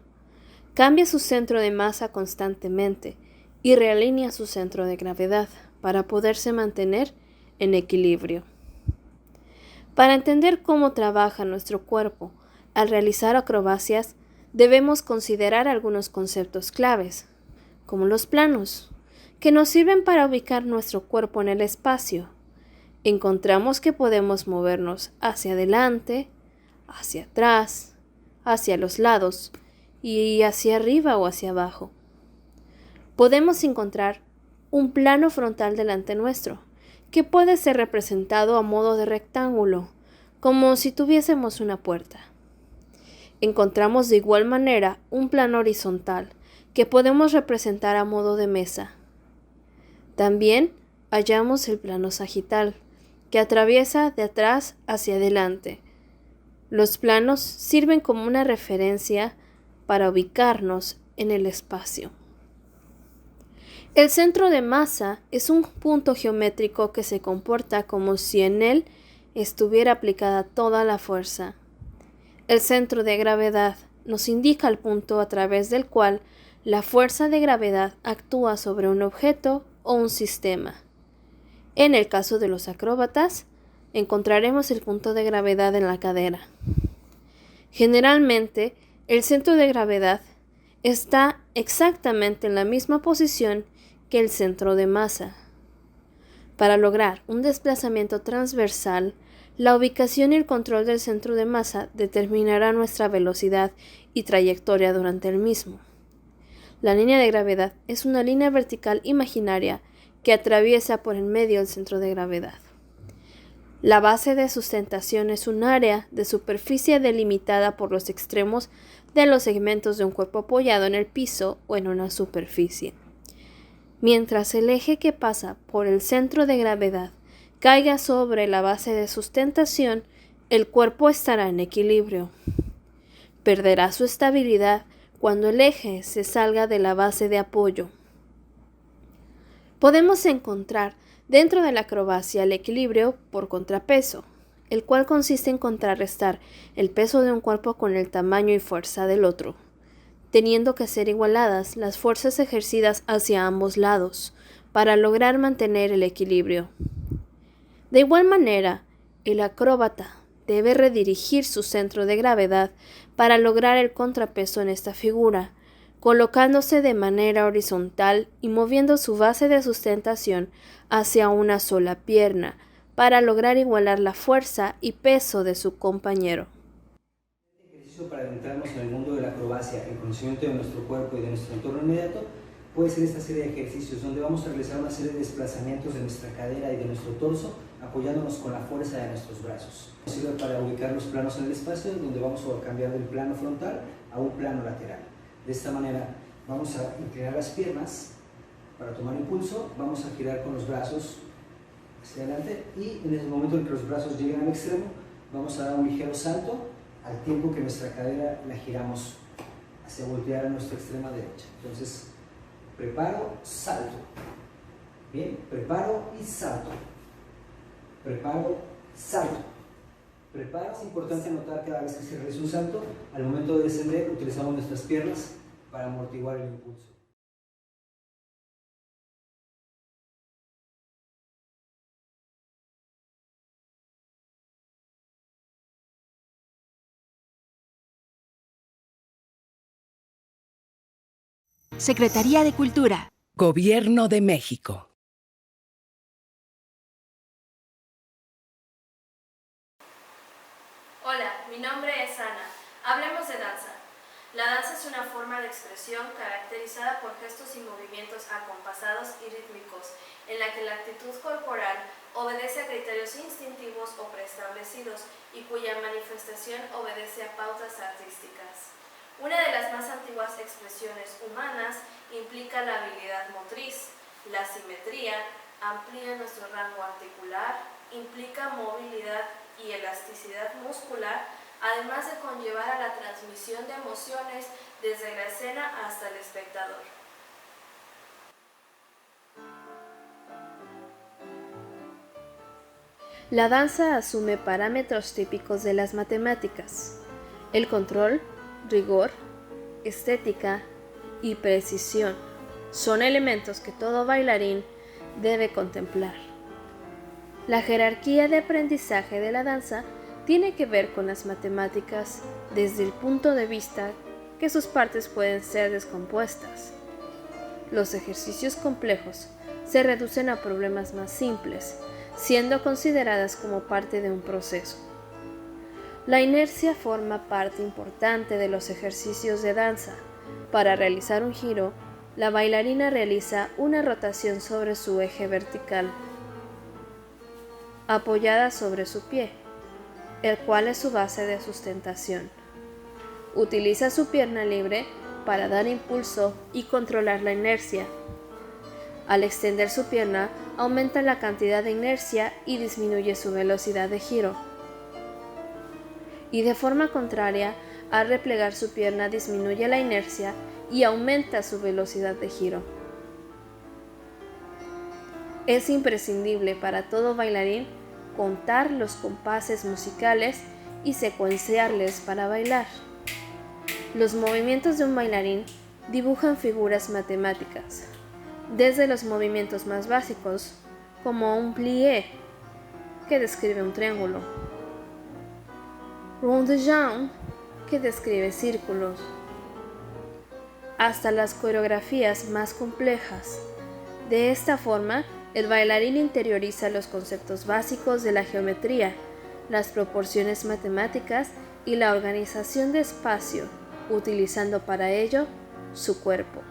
cambia su centro de masa constantemente y realinea su centro de gravedad para poderse mantener en equilibrio. Para entender cómo trabaja nuestro cuerpo al realizar acrobacias, debemos considerar algunos conceptos claves, como los planos, que nos sirven para ubicar nuestro cuerpo en el espacio. Encontramos que podemos movernos hacia adelante, hacia atrás, hacia los lados y hacia arriba o hacia abajo. Podemos encontrar un plano frontal delante nuestro, que puede ser representado a modo de rectángulo, como si tuviésemos una puerta. Encontramos de igual manera un plano horizontal, que podemos representar a modo de mesa. También hallamos el plano sagital, que atraviesa de atrás hacia adelante. Los planos sirven como una referencia para ubicarnos en el espacio. El centro de masa es un punto geométrico que se comporta como si en él estuviera aplicada toda la fuerza. El centro de gravedad nos indica el punto a través del cual la fuerza de gravedad actúa sobre un objeto o un sistema. En el caso de los acróbatas, encontraremos el punto de gravedad en la cadera. Generalmente, el centro de gravedad está exactamente en la misma posición que el centro de masa. Para lograr un desplazamiento transversal, la ubicación y el control del centro de masa determinará nuestra velocidad y trayectoria durante el mismo. La línea de gravedad es una línea vertical imaginaria que atraviesa por en medio del centro de gravedad. La base de sustentación es un área de superficie delimitada por los extremos de los segmentos de un cuerpo apoyado en el piso o en una superficie. Mientras el eje que pasa por el centro de gravedad caiga sobre la base de sustentación, el cuerpo estará en equilibrio. Perderá su estabilidad cuando el eje se salga de la base de apoyo. Podemos encontrar dentro de la acrobacia el equilibrio por contrapeso, el cual consiste en contrarrestar el peso de un cuerpo con el tamaño y fuerza del otro, teniendo que ser igualadas las fuerzas ejercidas hacia ambos lados para lograr mantener el equilibrio. De igual manera, el acróbata debe redirigir su centro de gravedad para lograr el contrapeso en esta figura, colocándose de manera horizontal y moviendo su base de sustentación hacia una sola pierna para lograr igualar la fuerza y peso de su compañero. Para adentrarnos en el mundo de la acrobacia, el conocimiento de nuestro cuerpo y de nuestro entorno inmediato, puede ser esta serie de ejercicios donde vamos a realizar una serie de desplazamientos de nuestra cadera y de nuestro torso, apoyándonos con la fuerza de nuestros brazos. Sirve para ubicar los planos en el espacio, donde vamos a cambiar del plano frontal a un plano lateral. De esta manera vamos a inclinar las piernas para tomar impulso, vamos a girar con los brazos hacia adelante y en el momento en que los brazos lleguen al extremo, vamos a dar un ligero salto al tiempo que nuestra cadera la giramos hacia voltear a nuestra extrema derecha. Entonces, preparo, salto. Bien, preparo y salto. Preparo, salto. Preparo. Es importante notar cada vez que se realiza un salto, al momento de descender utilizamos nuestras piernas para amortiguar el impulso. Secretaría de Cultura. Gobierno de México. Hola, mi nombre es Ana. Hablemos de danza. La danza es una forma de expresión caracterizada por gestos y movimientos acompasados y rítmicos, en la que la actitud corporal obedece a criterios instintivos o preestablecidos y cuya manifestación obedece a pautas artísticas. Una de las más antiguas expresiones humanas implica la habilidad motriz. La simetría amplía nuestro rango articular, implica movilidad y elasticidad muscular, además de conllevar a la transmisión de emociones desde la escena hasta el espectador. La danza asume parámetros típicos de las matemáticas: el control, rigor, estética y precisión. Son elementos que todo bailarín debe contemplar. La jerarquía de aprendizaje de la danza tiene que ver con las matemáticas desde el punto de vista que sus partes pueden ser descompuestas. Los ejercicios complejos se reducen a problemas más simples, siendo consideradas como parte de un proceso. La inercia forma parte importante de los ejercicios de danza. Para realizar un giro, la bailarina realiza una rotación sobre su eje vertical, apoyada sobre su pie, el cual es su base de sustentación. Utiliza su pierna libre para dar impulso y controlar la inercia. Al extender su pierna, aumenta la cantidad de inercia y disminuye su velocidad de giro. Y de forma contraria, al replegar su pierna, disminuye la inercia y aumenta su velocidad de giro. Es imprescindible para todo bailarín contar los compases musicales y secuenciarles para bailar. Los movimientos de un bailarín dibujan figuras matemáticas, desde los movimientos más básicos, como un plié, que describe un triángulo, rond de jambe, que describe círculos, hasta las coreografías más complejas. De esta forma, el bailarín interioriza los conceptos básicos de la geometría, las proporciones matemáticas y la organización de espacio, utilizando para ello su cuerpo.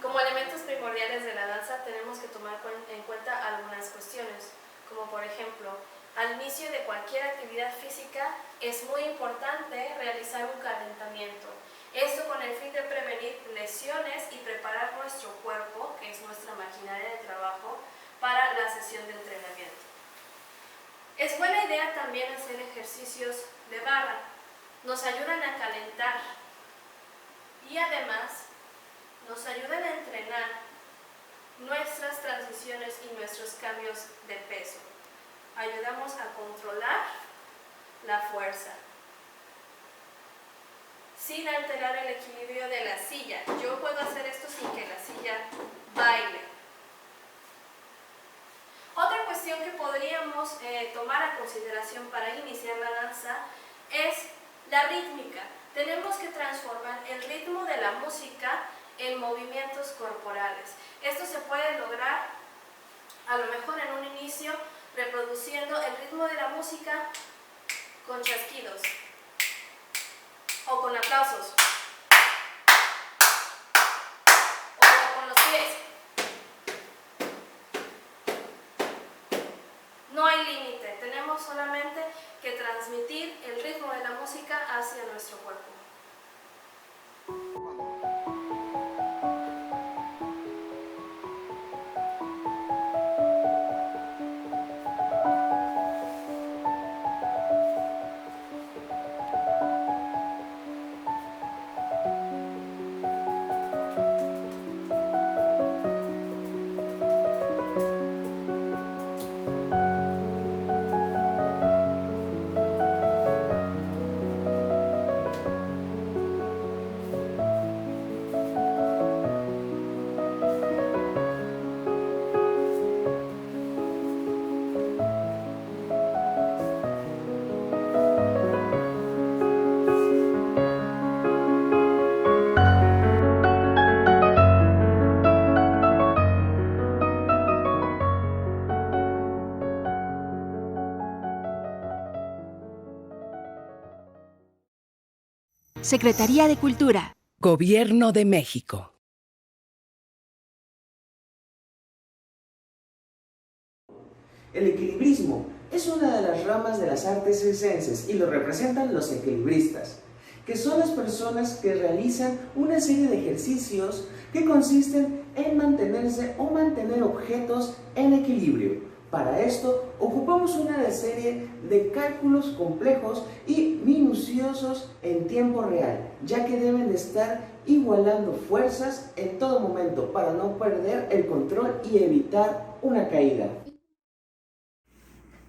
Como elementos primordiales de la danza tenemos que tomar en cuenta algunas cuestiones, como por ejemplo, al inicio de cualquier actividad física es muy importante realizar un calentamiento. Esto con el fin de prevenir lesiones y preparar nuestro cuerpo, que es nuestra maquinaria de trabajo, para la sesión de entrenamiento. Es buena idea también hacer ejercicios de barra. Nos ayudan a calentar y además nos ayudan a entrenar nuestras transiciones y nuestros cambios de peso. Ayudamos a controlar la fuerza sin alterar el equilibrio de la silla. Yo puedo hacer esto sin que la silla baile. Otra cuestión que podríamos tomar a consideración para iniciar la danza es la rítmica. Tenemos que transformar el ritmo de la música en movimientos corporales. Esto se puede lograr a lo mejor en un inicio reproduciendo el ritmo de la música con chasquidos o con aplausos o con los pies. No hay límite, tenemos solamente que transmitir el ritmo de la música hacia nuestro cuerpo. Secretaría de Cultura. Gobierno de México. El equilibrismo es una de las ramas de las artes circenses y lo representan los equilibristas, que son las personas que realizan una serie de ejercicios que consisten en mantenerse o mantener objetos en equilibrio. Para esto ocupamos una serie de cálculos complejos y minuciosos en tiempo real, ya que deben de estar igualando fuerzas en todo momento para no perder el control y evitar una caída.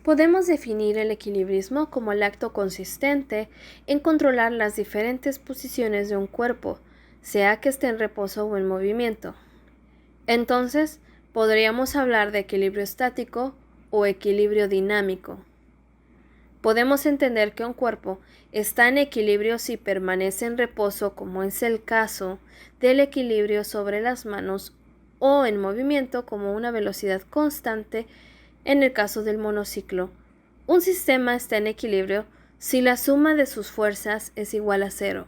Podemos definir el equilibrismo como el acto consistente en controlar las diferentes posiciones de un cuerpo, sea que esté en reposo o en movimiento. Entonces, podríamos hablar de equilibrio estático o equilibrio dinámico. Podemos entender que un cuerpo está en equilibrio si permanece en reposo, como es el caso del equilibrio sobre las manos, o en movimiento como una velocidad constante en el caso del monociclo. Un sistema está en equilibrio si la suma de sus fuerzas es igual a 0.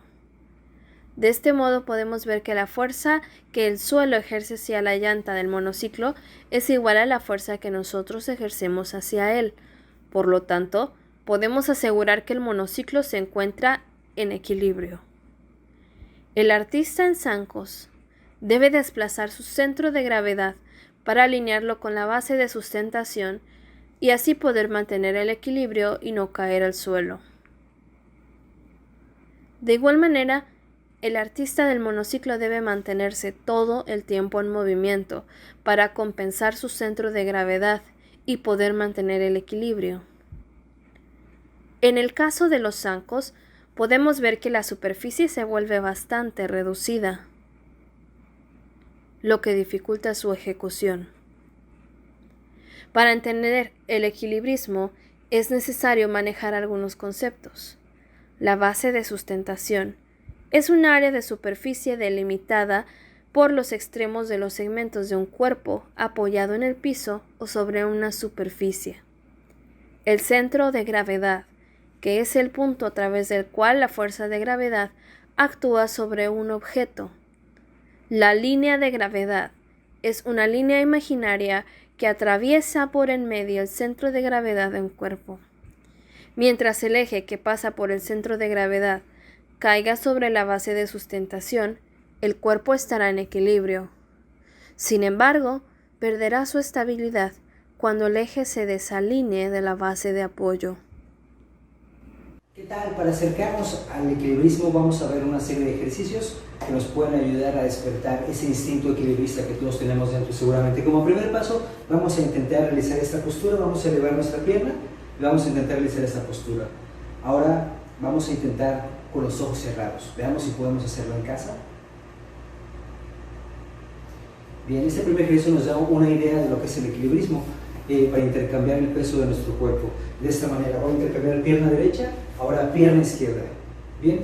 De este modo podemos ver que la fuerza que el suelo ejerce hacia la llanta del monociclo es igual a la fuerza que nosotros ejercemos hacia él. Por lo tanto, podemos asegurar que el monociclo se encuentra en equilibrio. El artista en zancos debe desplazar su centro de gravedad para alinearlo con la base de sustentación y así poder mantener el equilibrio y no caer al suelo. De igual manera, el artista del monociclo debe mantenerse todo el tiempo en movimiento para compensar su centro de gravedad y poder mantener el equilibrio. En el caso de los zancos, podemos ver que la superficie se vuelve bastante reducida, lo que dificulta su ejecución. Para entender el equilibrismo es necesario manejar algunos conceptos. La base de sustentación es un área de superficie delimitada por los extremos de los segmentos de un cuerpo apoyado en el piso o sobre una superficie. El centro de gravedad, que es el punto a través del cual la fuerza de gravedad actúa sobre un objeto. La línea de gravedad es una línea imaginaria que atraviesa por en medio el centro de gravedad de un cuerpo. Mientras el eje que pasa por el centro de gravedad caiga sobre la base de sustentación, el cuerpo estará en equilibrio. Sin embargo, perderá su estabilidad cuando el eje se desalinee de la base de apoyo. ¿Qué tal? Para acercarnos al equilibrismo vamos a ver una serie de ejercicios que nos pueden ayudar a despertar ese instinto equilibrista que todos tenemos dentro seguramente. Como primer paso vamos a intentar realizar esta postura, vamos a elevar nuestra pierna y vamos a intentar realizar esta postura. Ahora vamos a intentar con los ojos cerrados. Veamos si podemos hacerlo en casa. Bien, este primer ejercicio nos da una idea de lo que es el equilibrismo para intercambiar el peso de nuestro cuerpo. De esta manera, voy a intercambiar pierna derecha, ahora pierna izquierda. Bien,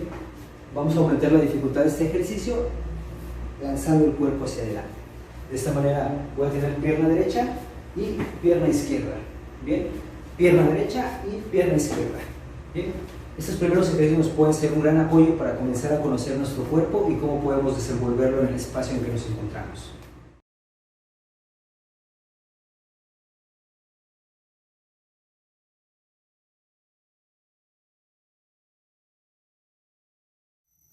vamos a aumentar la dificultad de este ejercicio lanzando el cuerpo hacia adelante. De esta manera voy a tener pierna derecha y pierna izquierda. Bien, pierna derecha y pierna izquierda. Bien, estos primeros ejercicios pueden ser un gran apoyo para comenzar a conocer nuestro cuerpo y cómo podemos desenvolverlo en el espacio en que nos encontramos.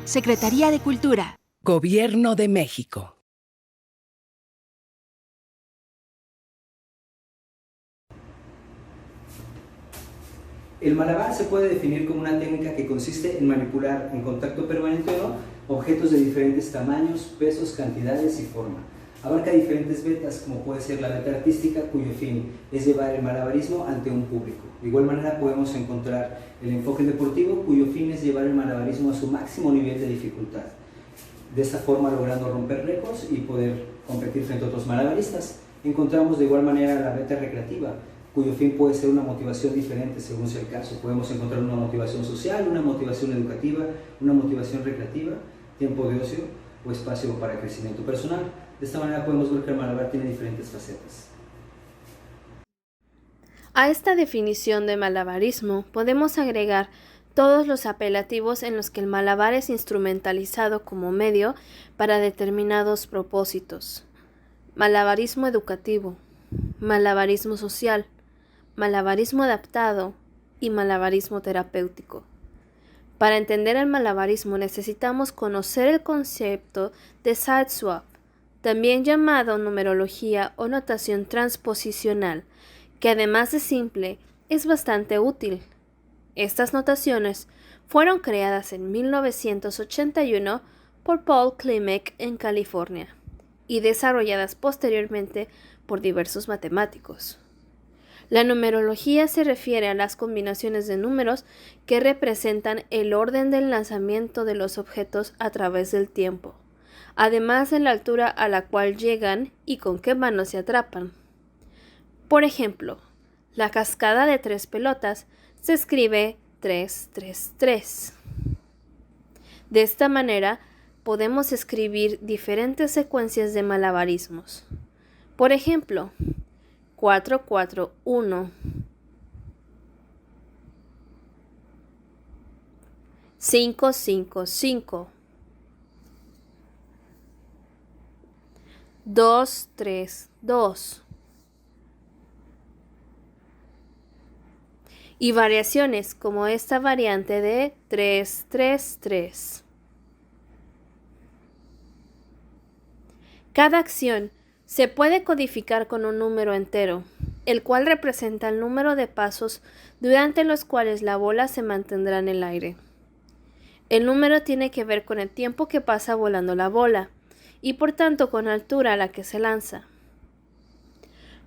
Secretaría de Cultura. Gobierno de México. El malabar se puede definir como una técnica que consiste en manipular en contacto permanente o no objetos de diferentes tamaños, pesos, cantidades y forma. Abarca diferentes metas, como puede ser la meta artística, cuyo fin es llevar el malabarismo ante un público. De igual manera podemos encontrar el enfoque deportivo, cuyo fin es llevar el malabarismo a su máximo nivel de dificultad. De esta forma logrando romper récords y poder competir frente a otros malabaristas. Encontramos de igual manera la meta recreativa, cuyo fin puede ser una motivación diferente según sea el caso. Podemos encontrar una motivación social, una motivación educativa, una motivación recreativa, tiempo de ocio o espacio para crecimiento personal. De esta manera podemos ver que el malabar tiene diferentes facetas. A esta definición de malabarismo podemos agregar todos los apelativos en los que el malabar es instrumentalizado como medio para determinados propósitos. Malabarismo educativo, malabarismo social, malabarismo adaptado y malabarismo terapéutico. Para entender el malabarismo necesitamos conocer el concepto de side swap, también llamado numerología o notación transposicional, que además de simple, es bastante útil. Estas notaciones fueron creadas en 1981 por Paul Klimek en California y desarrolladas posteriormente por diversos matemáticos. La numerología se refiere a las combinaciones de números que representan el orden del lanzamiento de los objetos a través del tiempo, además de la altura a la cual llegan y con qué manos se atrapan. Por ejemplo, la cascada de 3 pelotas se escribe 3-3-3. De esta manera, podemos escribir diferentes secuencias de malabarismos. Por ejemplo, 4-4-1, 5-5-5, 2-3-2 y variaciones como esta variante de 3-3-3. Cada acción se puede codificar con un número entero, el cual representa el número de pasos durante los cuales la bola se mantendrá en el aire. El número tiene que ver con el tiempo que pasa volando la bola, y por tanto con la altura a la que se lanza.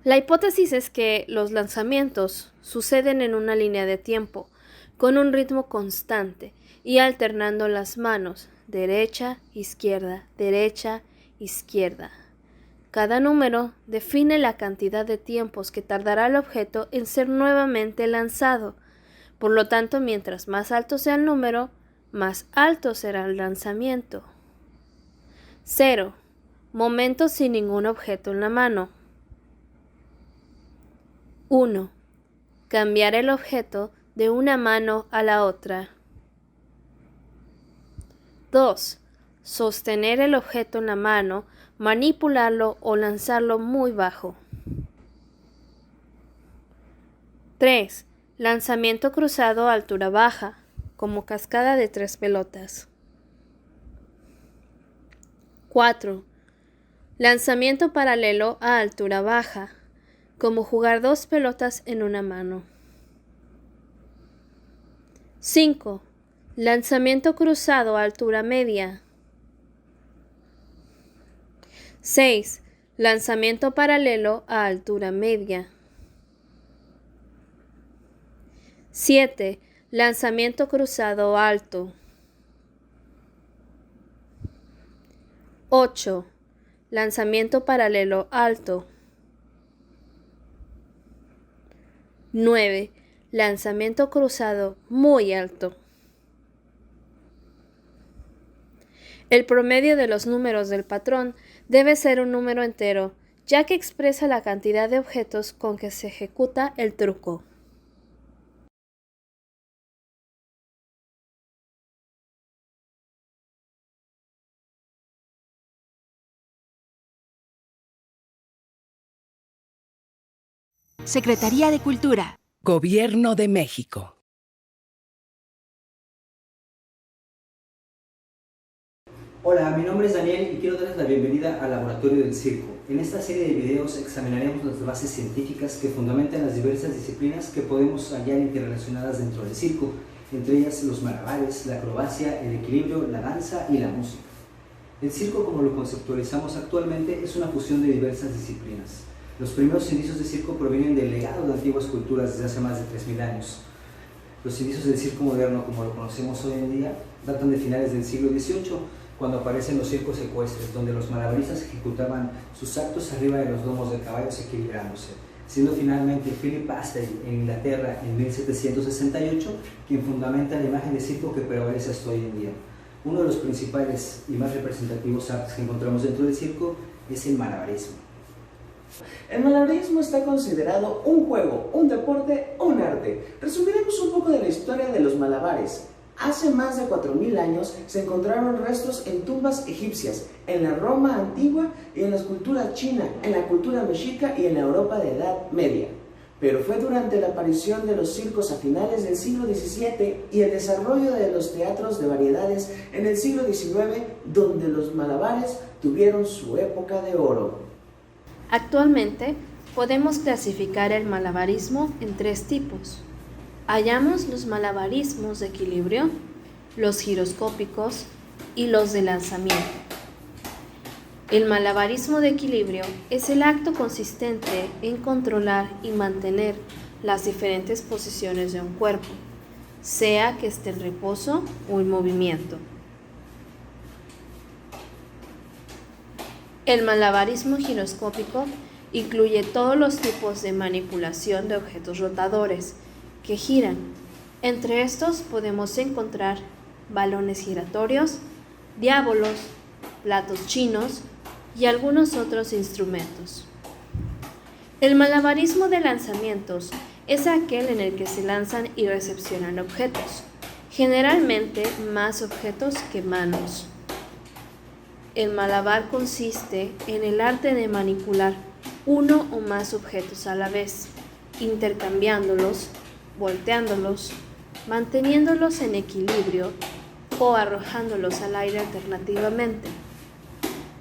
La hipótesis es que los lanzamientos suceden en una línea de tiempo, con un ritmo constante y alternando las manos, derecha, izquierda, izquierda. Cada número define la cantidad de tiempos que tardará el objeto en ser nuevamente lanzado. Por lo tanto, mientras más alto sea el número, más alto será el lanzamiento. 0. Momento sin ningún objeto en la mano. 1. Cambiar el objeto de una mano a la otra. 2. Sostener el objeto en la mano, manipularlo o lanzarlo muy bajo. 3. Lanzamiento cruzado a altura baja, como cascada de 3 pelotas. 4. Lanzamiento paralelo a altura baja, como jugar 2 pelotas en una mano. 5. Lanzamiento cruzado a altura media. 6. Lanzamiento paralelo a altura media. 7. Lanzamiento cruzado alto. 8. Lanzamiento paralelo alto. 9. Lanzamiento cruzado muy alto. El promedio de los números del patrón debe ser un número entero, ya que expresa la cantidad de objetos con que se ejecuta el truco. Secretaría de Cultura. Gobierno de México. Hola, mi nombre es Daniel y quiero darles la bienvenida al Laboratorio del Circo. En esta serie de videos examinaremos las bases científicas que fundamentan las diversas disciplinas que podemos hallar interrelacionadas dentro del circo, entre ellas los malabares, la acrobacia, el equilibrio, la danza y la música. El circo, como lo conceptualizamos actualmente, es una fusión de diversas disciplinas. Los primeros indicios de circo provienen del legado de antiguas culturas desde hace más de 3000 años. Los indicios del circo moderno, como lo conocemos hoy en día, datan de finales del siglo XVIII, cuando aparecen los circos ecuestres, donde los malabaristas ejecutaban sus actos arriba de los lomos de caballos equilibrándose, siendo finalmente Philip Astley en Inglaterra en 1768 quien fundamenta la imagen de circo que prevalece hasta hoy en día. Uno de los principales y más representativos artes que encontramos dentro del circo es el malabarismo. El malabarismo está considerado un juego, un deporte o un arte. Resumiremos un poco de la historia de los malabares. Hace más de 4000 años se encontraron restos en tumbas egipcias, en la Roma antigua y en la cultura china, en la cultura mexica y en la Europa de Edad Media. pero fue durante la aparición de los circos a finales del siglo XVII y el desarrollo de los teatros de variedades en el siglo XIX donde los malabares tuvieron su época de oro. Actualmente podemos clasificar el malabarismo en 3 tipos. Hallamos los malabarismos de equilibrio, los giroscópicos y los de lanzamiento. El malabarismo de equilibrio es el acto consistente en controlar y mantener las diferentes posiciones de un cuerpo, sea que esté en reposo o en movimiento. El malabarismo giroscópico incluye todos los tipos de manipulación de objetos rotadores que giran. Entre estos podemos encontrar balones giratorios, diábolos, platos chinos y algunos otros instrumentos. El malabarismo de lanzamientos es aquel en el que se lanzan y recepcionan objetos, generalmente más objetos que manos. El malabar consiste en el arte de manipular uno o más objetos a la vez, intercambiándolos, volteándolos, manteniéndolos en equilibrio o arrojándolos al aire alternativamente.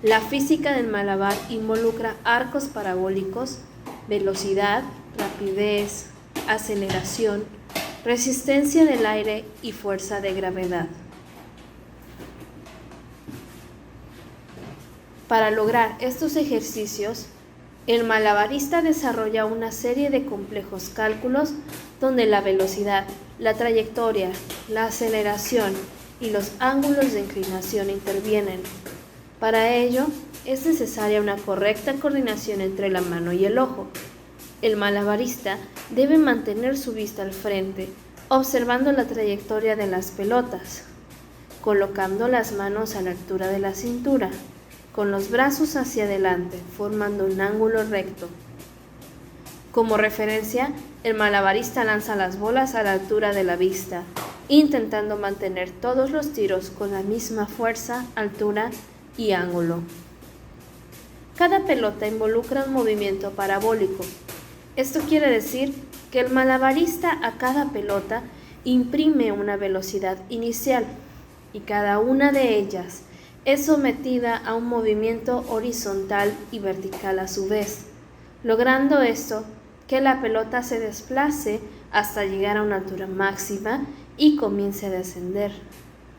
La física del malabar involucra arcos parabólicos, velocidad, rapidez, aceleración, resistencia del aire y fuerza de gravedad. Para lograr estos ejercicios, el malabarista desarrolla una serie de complejos cálculos donde la velocidad, la trayectoria, la aceleración y los ángulos de inclinación intervienen. Para ello, es necesaria una correcta coordinación entre la mano y el ojo. El malabarista debe mantener su vista al frente, observando la trayectoria de las pelotas, colocando las manos a la altura de la cintura, con los brazos hacia adelante, formando un ángulo recto. Como referencia, el malabarista lanza las bolas a la altura de la vista, intentando mantener todos los tiros con la misma fuerza, altura y ángulo. Cada pelota involucra un movimiento parabólico. Esto quiere decir que el malabarista a cada pelota imprime una velocidad inicial y cada una de ellas es sometida a un movimiento horizontal y vertical a su vez, logrando esto que la pelota se desplace hasta llegar a una altura máxima y comience a descender,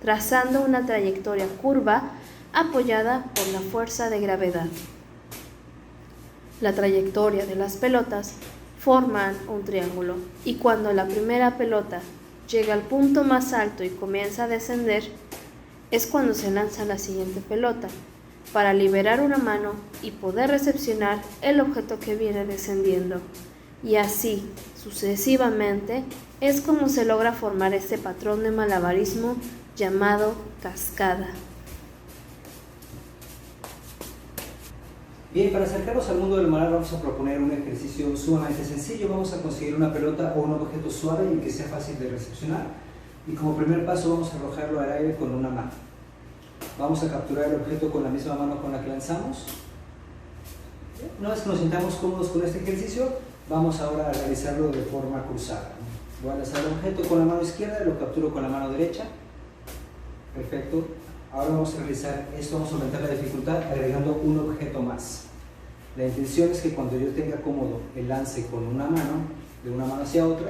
trazando una trayectoria curva apoyada por la fuerza de gravedad. La trayectoria de las pelotas forman un triángulo y cuando la primera pelota llega al punto más alto y comienza a descender, es cuando se lanza la siguiente pelota para liberar una mano y poder recepcionar el objeto que viene descendiendo. Y así, sucesivamente, es como se logra formar este patrón de malabarismo llamado cascada. Bien, para acercarnos al mundo del malabar vamos a proponer un ejercicio sumamente sencillo. Vamos a conseguir una pelota o un objeto suave y que sea fácil de recepcionar. Y como primer paso vamos a arrojarlo al aire con una mano. Vamos a capturar el objeto con la misma mano con la que lanzamos. Una vez que nos sintamos cómodos con este ejercicio, vamos ahora a realizarlo de forma cruzada. Voy a lanzar el objeto con la mano izquierda y lo capturo con la mano derecha. Perfecto. Ahora vamos a realizar esto, vamos a aumentar la dificultad agregando un objeto más. La intención es que cuando yo tenga cómodo el lance con una mano, de una mano hacia otra,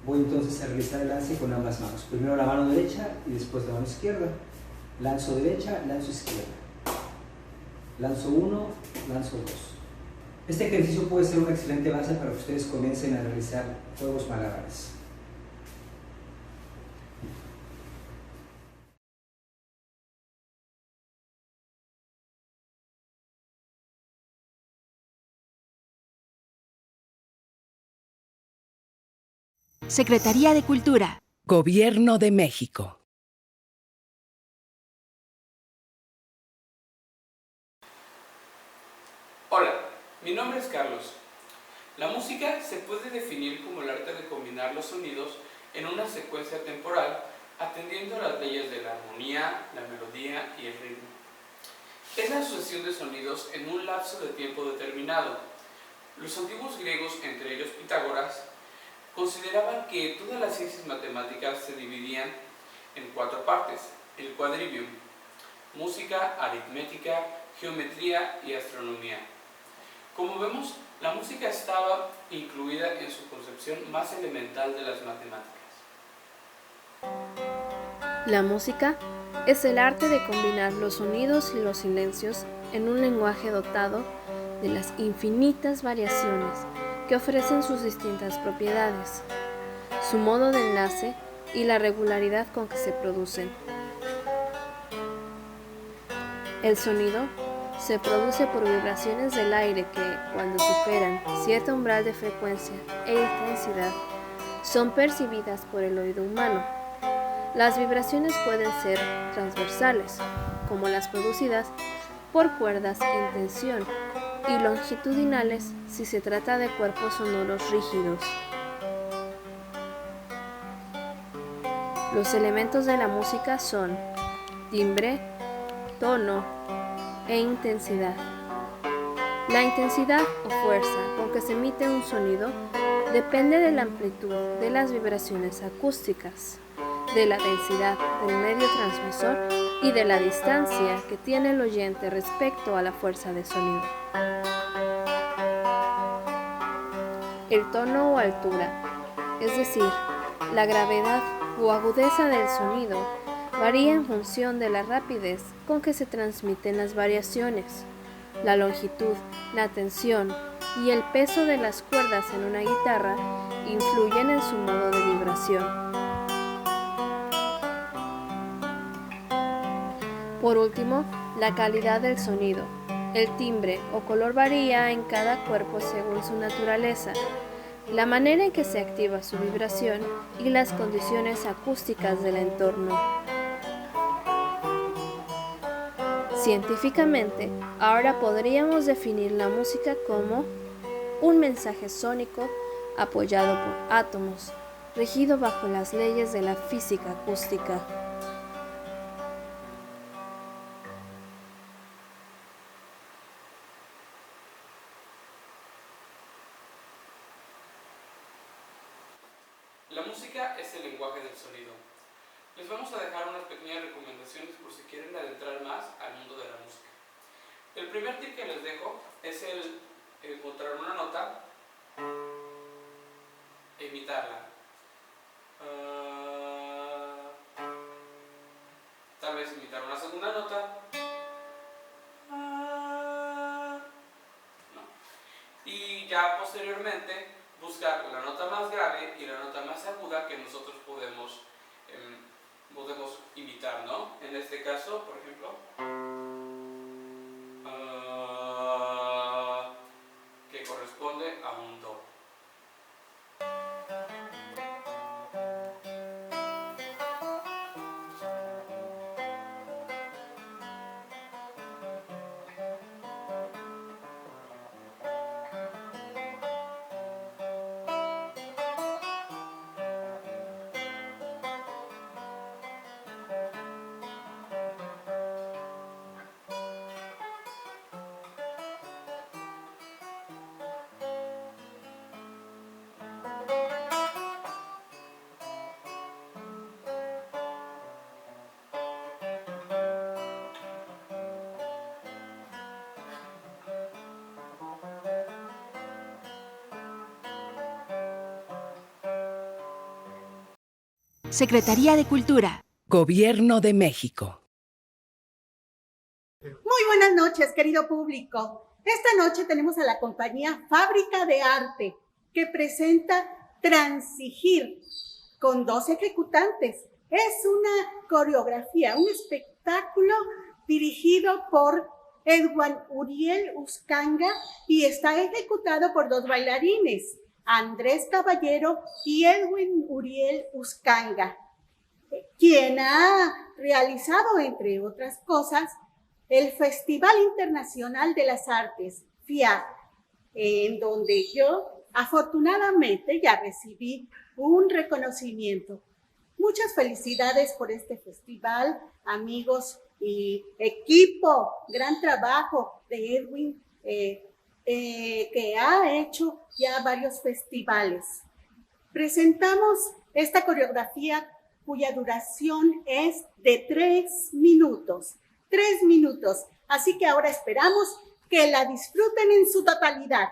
voy entonces a realizar el lance con ambas manos. Primero la mano derecha y después la mano izquierda. Lanzo derecha, lanzo izquierda. Lanzo 1, lanzo 2. Este ejercicio puede ser una excelente base para que ustedes comiencen a realizar juegos malabares. Secretaría de Cultura. Gobierno de México. Hola, mi nombre es Carlos. La música se puede definir como el arte de combinar los sonidos en una secuencia temporal atendiendo a las leyes de la armonía, la melodía y el ritmo. Es la asociación de sonidos en un lapso de tiempo determinado. Los antiguos griegos, entre ellos Pitágoras, consideraban que todas las ciencias matemáticas se dividían en 4 partes: el quadrivium, música, aritmética, geometría y astronomía. Como vemos, la música estaba incluida en su concepción más elemental de las matemáticas. La música es el arte de combinar los sonidos y los silencios en un lenguaje dotado de las infinitas variaciones que ofrecen sus distintas propiedades, su modo de enlace y la regularidad con que se producen. El sonido se produce por vibraciones del aire que, cuando superan cierto umbral de frecuencia e intensidad, son percibidas por el oído humano. Las vibraciones pueden ser transversales, como las producidas por cuerdas en tensión, y longitudinales si se trata de cuerpos sonoros rígidos. Los elementos de la música son timbre, tono e intensidad. La intensidad o fuerza con que se emite un sonido depende de la amplitud de las vibraciones acústicas, de la densidad del medio transmisor y de la distancia que tiene el oyente respecto a la fuerza de sonido. El tono o altura, es decir, la gravedad o agudeza del sonido, varía en función de la rapidez con que se transmiten las variaciones. La longitud, la tensión y el peso de las cuerdas en una guitarra influyen en su modo de vibración. Por último, la calidad del sonido. El timbre o color varía en cada cuerpo según su naturaleza, la manera en que se activa su vibración y las condiciones acústicas del entorno. Científicamente, ahora podríamos definir la música como un mensaje sónico apoyado por átomos, regido bajo las leyes de la física acústica. La música es el lenguaje del sonido. Les vamos a dejar unas pequeñas recomendaciones por si quieren adentrar más al mundo de la música. El primer tip que les dejo es el encontrar una nota e imitarla. Tal vez imitar una segunda nota. No. Y ya posteriormente buscar la nota más grave y la nota más aguda que nosotros podemos imitar, ¿no? En este caso, por ejemplo, que corresponde a un do. Secretaría de Cultura. Gobierno de México. Muy buenas noches, querido público. Esta noche tenemos a la compañía Fábrica de Arte, que presenta Transigir, con 2 ejecutantes. Es una coreografía, un espectáculo dirigido por Edwin Uriel Uscanga y está ejecutado por 2 bailarines, Andrés Caballero y Edwin Uriel Uscanga, quien ha realizado, entre otras cosas, el Festival Internacional de las Artes, FIAC, en donde yo afortunadamente ya recibí un reconocimiento. Muchas felicidades por este festival, amigos y equipo, gran trabajo de Edwin, que ha hecho ya varios festivales. Presentamos esta coreografía cuya duración es de 3 minutos. 3 minutos. Así que ahora esperamos que la disfruten en su totalidad.